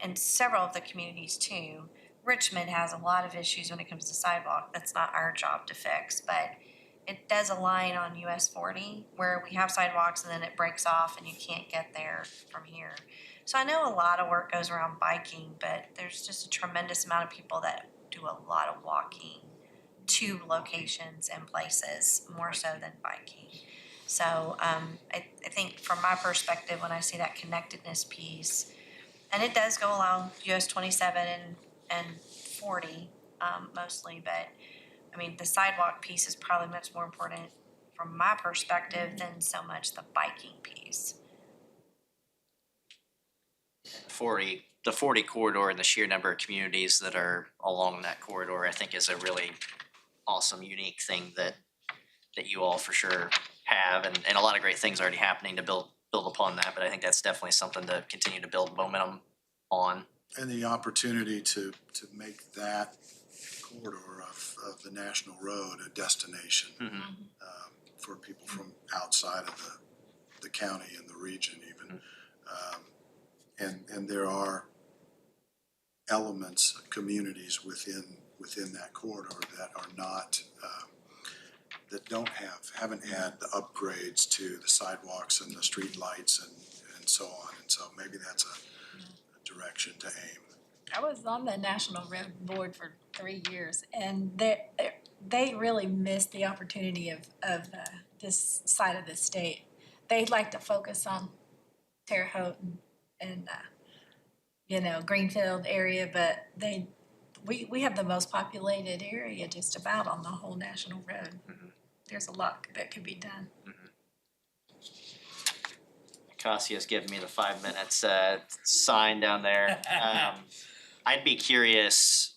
in several of the communities too. Richmond has a lot of issues when it comes to sidewalk, that's not our job to fix, but it does align on US 40 where we have sidewalks and then it breaks off and you can't get there from here. So I know a lot of work goes around biking, but there's just a tremendous amount of people that do a lot of walking to locations and places, more so than biking. So I think from my perspective, when I see that connectedness piece, and it does go along US 27 and 40 mostly, but I mean, the sidewalk piece is probably much more important from my perspective than so much the biking piece. The 40 corridor and the sheer number of communities that are along that corridor, I think is a really awesome, unique thing that you all for sure have, and a lot of great things already happening to build upon that, but I think that's definitely something to continue to build momentum on. And the opportunity to make that corridor of the National Road a destination for people from outside of the county and the region even. And there are elements, communities within that corridor that are not, that haven't had the upgrades to the sidewalks and the street lights and so on. And so maybe that's a direction to aim. I was on the National Road Board for 3 years, and they really missed the opportunity of this side of the state. They'd like to focus on Terre Haute and Greenfield area, but we have the most populated area just about on the whole National Road. There's a lot that could be done. Cassia's giving me the 5 minutes sign down there. I'd be curious,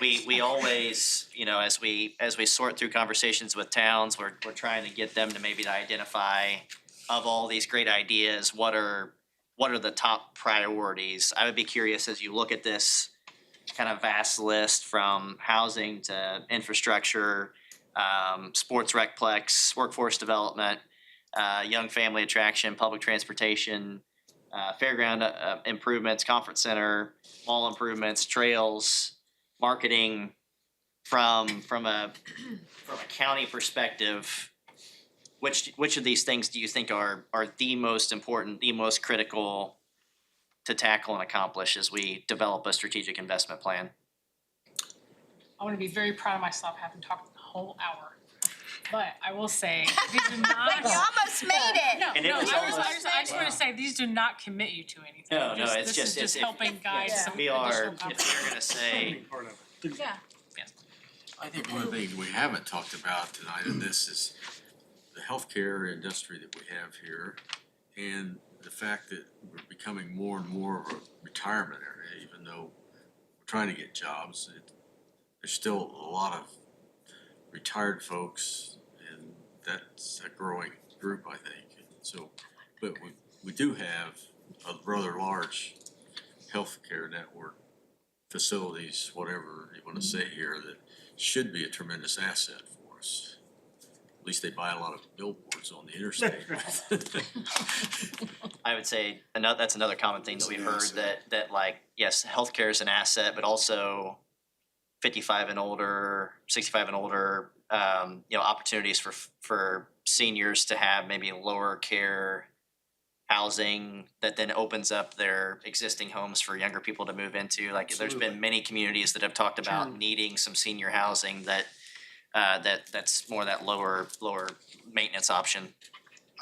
we always, as we sort through conversations with towns, we're trying to get them to maybe identify, of all these great ideas, what are the top priorities? I would be curious, as you look at this kind of vast list, from housing to infrastructure, sports recplex, workforce development, young family attraction, public transportation, fairground improvements, conference center, mall improvements, trails, marketing, from a county perspective, which of these things do you think are the most important, the most critical to tackle and accomplish as we develop a strategic investment plan? I want to be very proud of myself having talked the whole hour. But I will say, these do not. Wait, you almost made it. And it was almost- I just want to say, these do not commit you to anything. No, it's This is just helping guide some We additional are, conversation. if you're gonna say, Part of it. Yeah. I think one of the things we haven't talked about tonight in this is the healthcare industry that we have here, and the fact that we're becoming more and more of a retirement area, even though we're trying to get jobs. There's still a lot of retired folks, and that's a growing group, I think. And so, but we do have a rather large healthcare network, facilities, whatever you want to say here, that should be a tremendous asset for us. At least they buy a lot of billboards on the interstate. I would say that's another common thing that we've heard, that like, yes, healthcare is an asset, but also 55 and older, 65 and older, opportunities for seniors to have maybe lower care housing that then opens up their existing homes for younger people to move into. Like, there's Absolutely. been many communities that have talked about Sure. needing some senior housing that's more that lower maintenance option.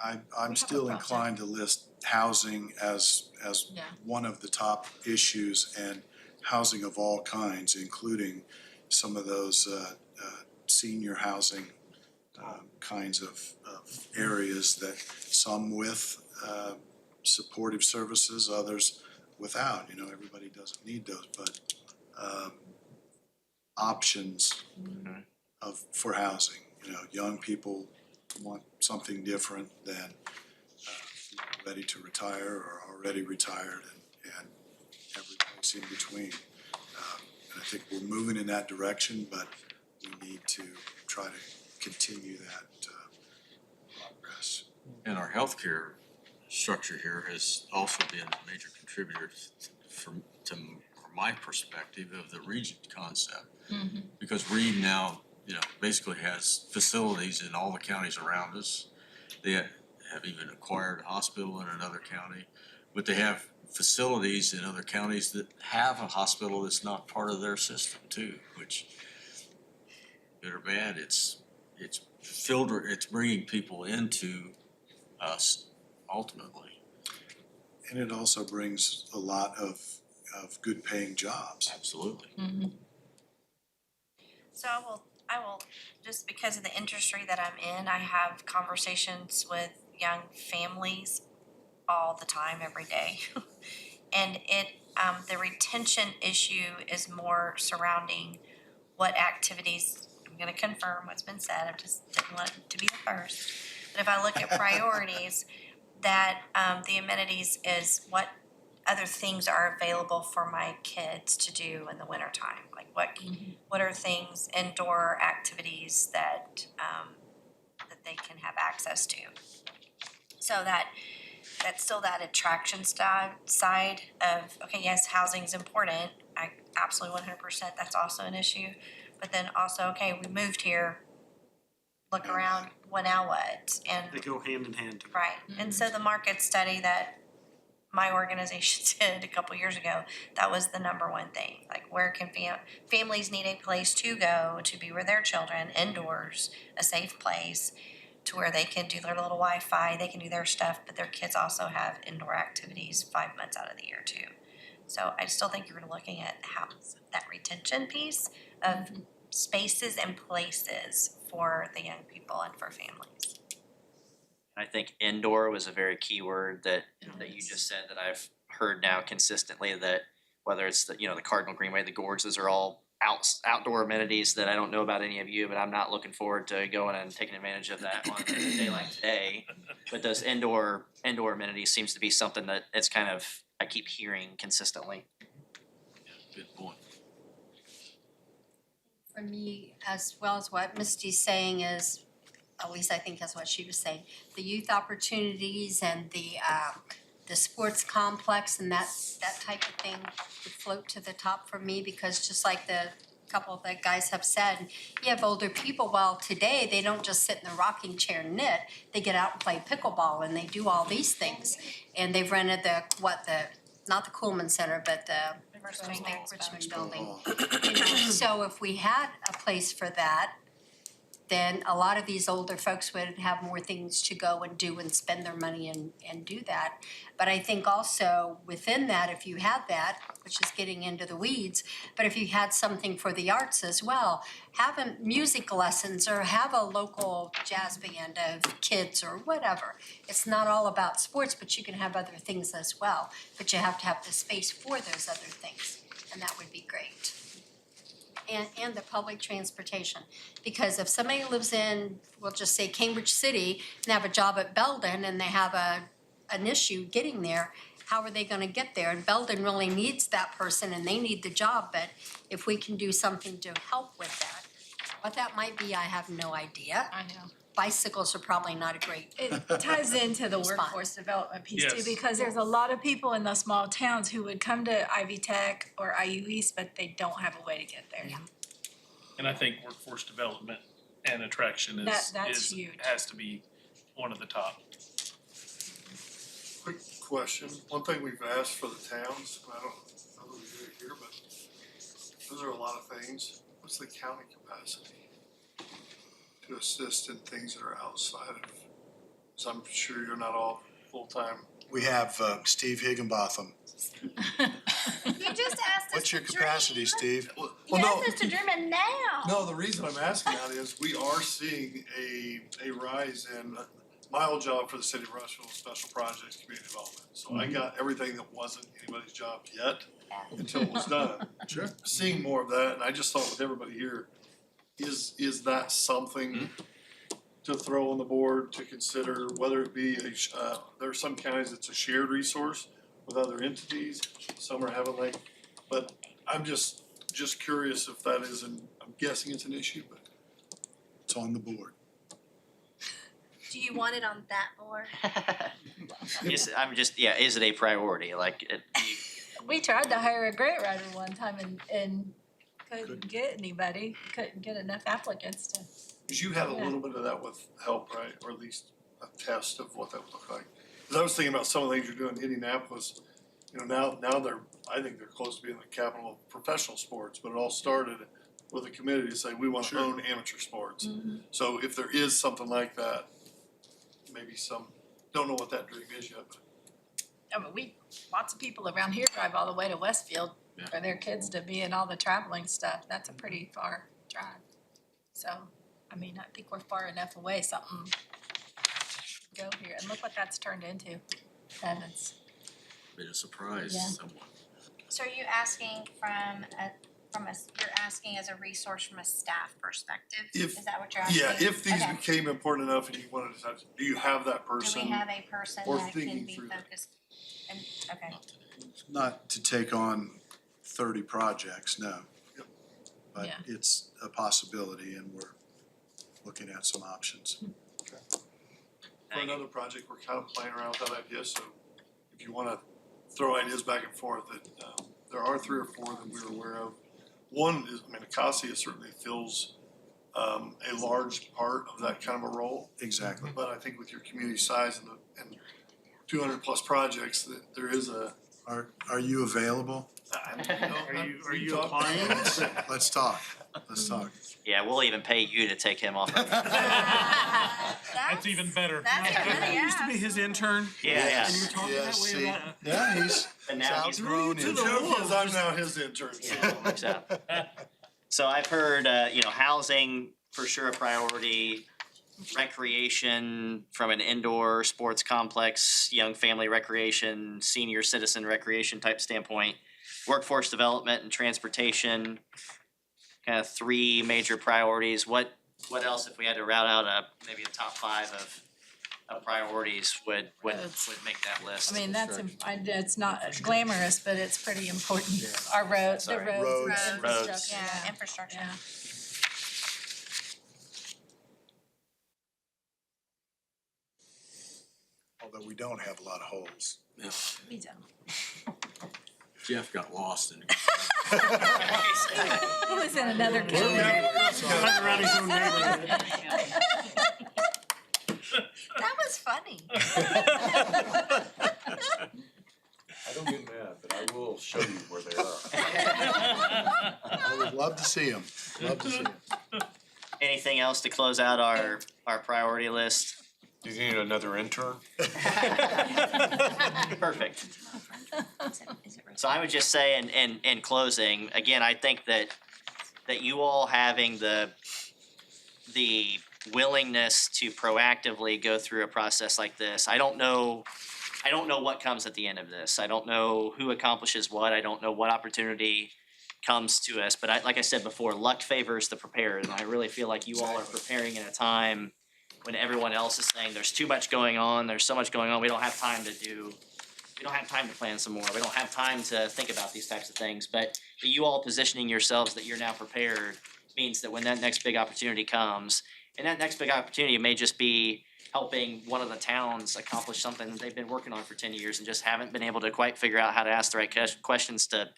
I'm still inclined to list housing as Yeah. one of the top issues, and housing of all kinds, including some of those senior housing kinds of areas, that some with supportive services, others without. Everybody doesn't need those, but options for housing. Young people want something different than ready to retire or already retired, and every place in between. And I think we're moving in that direction, but we need to try to continue that progress. And our healthcare structure here has also been a major contributor from my perspective of the Regent concept. Because Reed now, basically has facilities in all the counties around us. They have even acquired a hospital in another county, but they have facilities in other counties that have a hospital that's not part of their system too, which, good or bad, it's bringing people into us ultimately. And it also brings a lot of good paying jobs. Absolutely. So I will, just because of the industry that I'm in, I have conversations with young families all the time, every day. And the retention issue is more surrounding what activities, I'm gonna confirm what's been said, I just didn't want it to be the first. But if I look at priorities, that the amenities is what other things are available for my kids to do in the wintertime. Like what are things, indoor activities that they can have access to. So that's still that attraction side of, okay, yes, housing's important. I absolutely 100%, that's also an issue. But then also, okay, we moved here, look around, well, now what? And They go hand in hand. right, and so the market study that my organization did a couple years ago, that was the number one thing. Like, where can families need a place to go to be with their children, indoors, a safe place, to where they can do their little Wi-Fi, they can do their stuff, but their kids also have indoor activities 5 months out of the year too. So I still think you're looking at how that retention piece of spaces and places for the young people and for families. I think indoor was a very key word that you just said, that I've heard now consistently, that whether it's the Cardinal Greenway, the Gorge, those are all outdoor amenities that I don't know about any of you, but I'm not looking forward to going and taking advantage of that on a day like today. But those indoor amenities seems to be something that it's kind of, I keep hearing consistently. Good point. For me, as well as what Misty's saying is, at least I think that's what she was saying, the youth opportunities and the sports complex and that type of thing would float to the top for me, because just like the couple of the guys have said, you have older people, well, today they don't just sit in the rocking chair and knit, they get out and play pickleball and they do all these things. And they've rented not the Coolman Center, but the Richmond Building. So if we had a place for that, then a lot of these older folks would have more things to go and do and spend their money and do that. But I think also within that, if you had that, which is getting into the weeds, but if you had something for the arts as well, have music lessons or have a local jazz band of kids or whatever. It's not all about sports, but you can have other things as well. But you have to have the space for those other things, and that would be great. And the public transportation. Because if somebody lives in, we'll just say Cambridge City, and have a job at Belden, and they have an issue getting there, how are they gonna get there? And Belden really needs that person, and they need the job, but if we can do something to help with that, what that might be, I have no idea. I know. bicycles are probably not a great. It ties into the Response. workforce development piece too, Yes. because there's a lot of people in the small towns who would come to Ivy Tech or IU East, but they don't have a way to get there. And I think workforce development and attraction That's huge. has to be one of the top. Quick question, one thing we've asked for the towns, and I don't know that we do it here, but those are a lot of things. What's the county capacity to assist in things that are outside of, so I'm sure you're not all full-time. We have Steve Higginbotham. You just asked us What's your to capacity, dream. Steve? Well, You no, asked us to dream it now. no, the reason I'm asking that is we are seeing a rise in my old job for the city of Rushville, special projects, community development. So I got everything that wasn't anybody's job yet until it was done. Sure. Seeing more of that, and I just thought with everybody here, is that something to throw on the board to consider, whether it be there are some counties it's a shared resource with other entities, some are having like, but I'm just curious if that is, and I'm guessing it's an issue, but It's on the board. Do you want it on that board? Is it a priority? Like, We tried to hire a grant writer one time and couldn't get anybody, couldn't get enough applicants to. because you had a little bit of that with help, right? Or at least a test of what that would look like. Because I was thinking about some of the things you're doing in Indianapolis, you know, now I think they're close to being the capital of professional sports, but it all started with a committee to say, we want to own amateur sports. So if there is something like that, maybe don't know what that dream is yet, but I mean, lots of people around here drive all the way to Westfield for their kids to be in all the traveling stuff. That's a pretty far drive. So, I mean, I think we're far enough away, something go here. And look what that's turned into. And it's, Been a surprise Yeah. somewhat. So are you asking you're asking as a resource from a staff perspective? If- Is that what you're asking? yeah, if these Okay. became important enough and you wanted to touch, do you have that Do person? we have a person or that can thinking be through that? focused? And, okay. Not to take on 30 projects, no. Yep. But Yeah. it's a possibility and we're looking at some options. For another project, we're kind of playing around with that idea, so if you wanna throw ideas back and forth, that, there are 3 or 4 that we're aware of. One is, I mean, Acacia certainly fills, a large part of that kind of a role, Exactly. but I think with your community size and 200+ projects, that there is a. Are you available? Are you applying? Let's talk. Let's talk. yeah, we'll even pay you to take him off. That's even better. That's your money, I used to be his intern. Yeah, And you're talking that way see, about. yeah, he's And now he's outgrown The his. joke is I'm now his intern, so. Yeah, works out. So I've heard, housing for sure a priority, recreation from an indoor sports complex, young family recreation, senior citizen recreation type standpoint, workforce development and transportation, kind of 3 major priorities. What else, if we had to route out maybe a top 5 of priorities would make that list? I mean, it's not glamorous, but it's pretty important. Our roads, the Sorry. roads Roads. and Roads. infrastructure. Yeah, infrastructure. Yeah. Although we don't have a lot of holes. Yeah. We don't. Jeff got lost in. He was in another county. Hunting around his own neighborhood. That was funny. I don't get mad, but I will show you where they are. I would love to see him. Love to see him. Anything else to close out our priority list? Do you need another intern? Perfect. So I would just say in closing, again, I think that you all having the willingness to proactively go through a process like this, I don't know what comes at the end of this. I don't know who accomplishes what. I don't know what opportunity comes to us. But like I said before, luck favors the prepared, and I really feel like you all are preparing in a time when everyone else is saying there's too much going on, there's so much going on, we don't have time to plan some more, we don't have time to think about these types of things. But you all positioning yourselves that you're now prepared means that when that next big opportunity comes, And that next big opportunity may just be helping one of the towns accomplish something that they've been working on for 10 years and just haven't been able to quite figure out how to ask the right questions to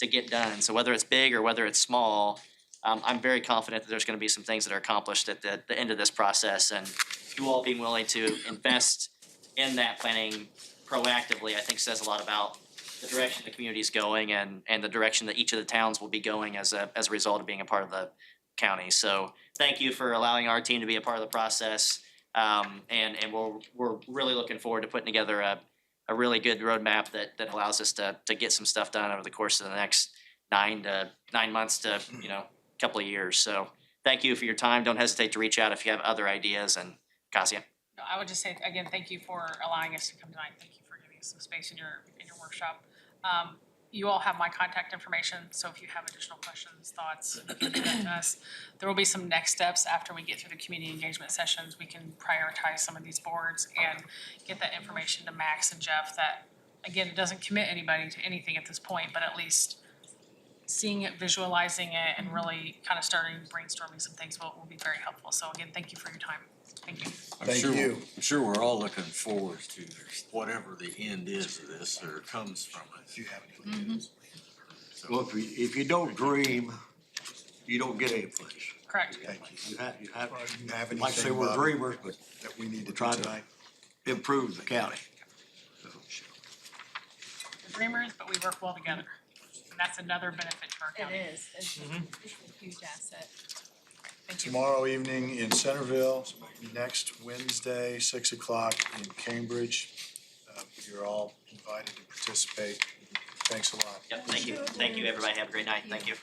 get done. So whether it's big or whether it's small, I'm very confident that there's gonna be some things that are accomplished at the end of this process. And you all being willing to invest in that planning proactively, I think says a lot about the direction the community's going and the direction that each of the towns will be going as a result of being a part of the county. So thank you for allowing our team to be a part of the process. And we're really looking forward to putting together a really good roadmap that allows us to get some stuff done over the course of the next 9 months to, couple of years. So thank you for your time. Don't hesitate to reach out if you have other ideas. And Kasia. No, I would just say, again, thank you for allowing us to come tonight. Thank you for giving us some space in your workshop. You all have my contact information, so if you have additional questions, thoughts, you can do that to us. There will be some next steps after we get through the community engagement sessions. We can prioritize some of these boards and get that information to Max and Jeff that, again, it doesn't commit anybody to anything at this point, but at least seeing it, visualizing it, and really kind of starting brainstorming some things will be very helpful. So again, thank you for your time. Thank you. I'm sure we're all looking forward to whatever the end is of this or comes from it. Do you have any? Well, if you don't dream, you don't get any place. Correct. Thank you. You have, Do you have like I say, anything, we're Bob, dreamers, but that we need to we're do trying tonight? to improve the county. We're dreamers, but we work well together. And that's another benefit to our county. It is, it's a huge asset. Thank you. Tomorrow evening in Centerville, next Wednesday, 6 o'clock in Cambridge. You're all invited to participate. Thanks a lot. Yep, thank you. Thank you, everybody. Have a great night. Thank you.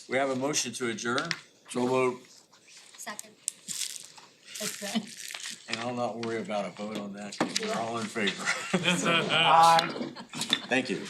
We have a motion to adjourn, So moved. Second. and I'll not worry about a vote on that, 'cause we're all in favor. Aye. Thank you.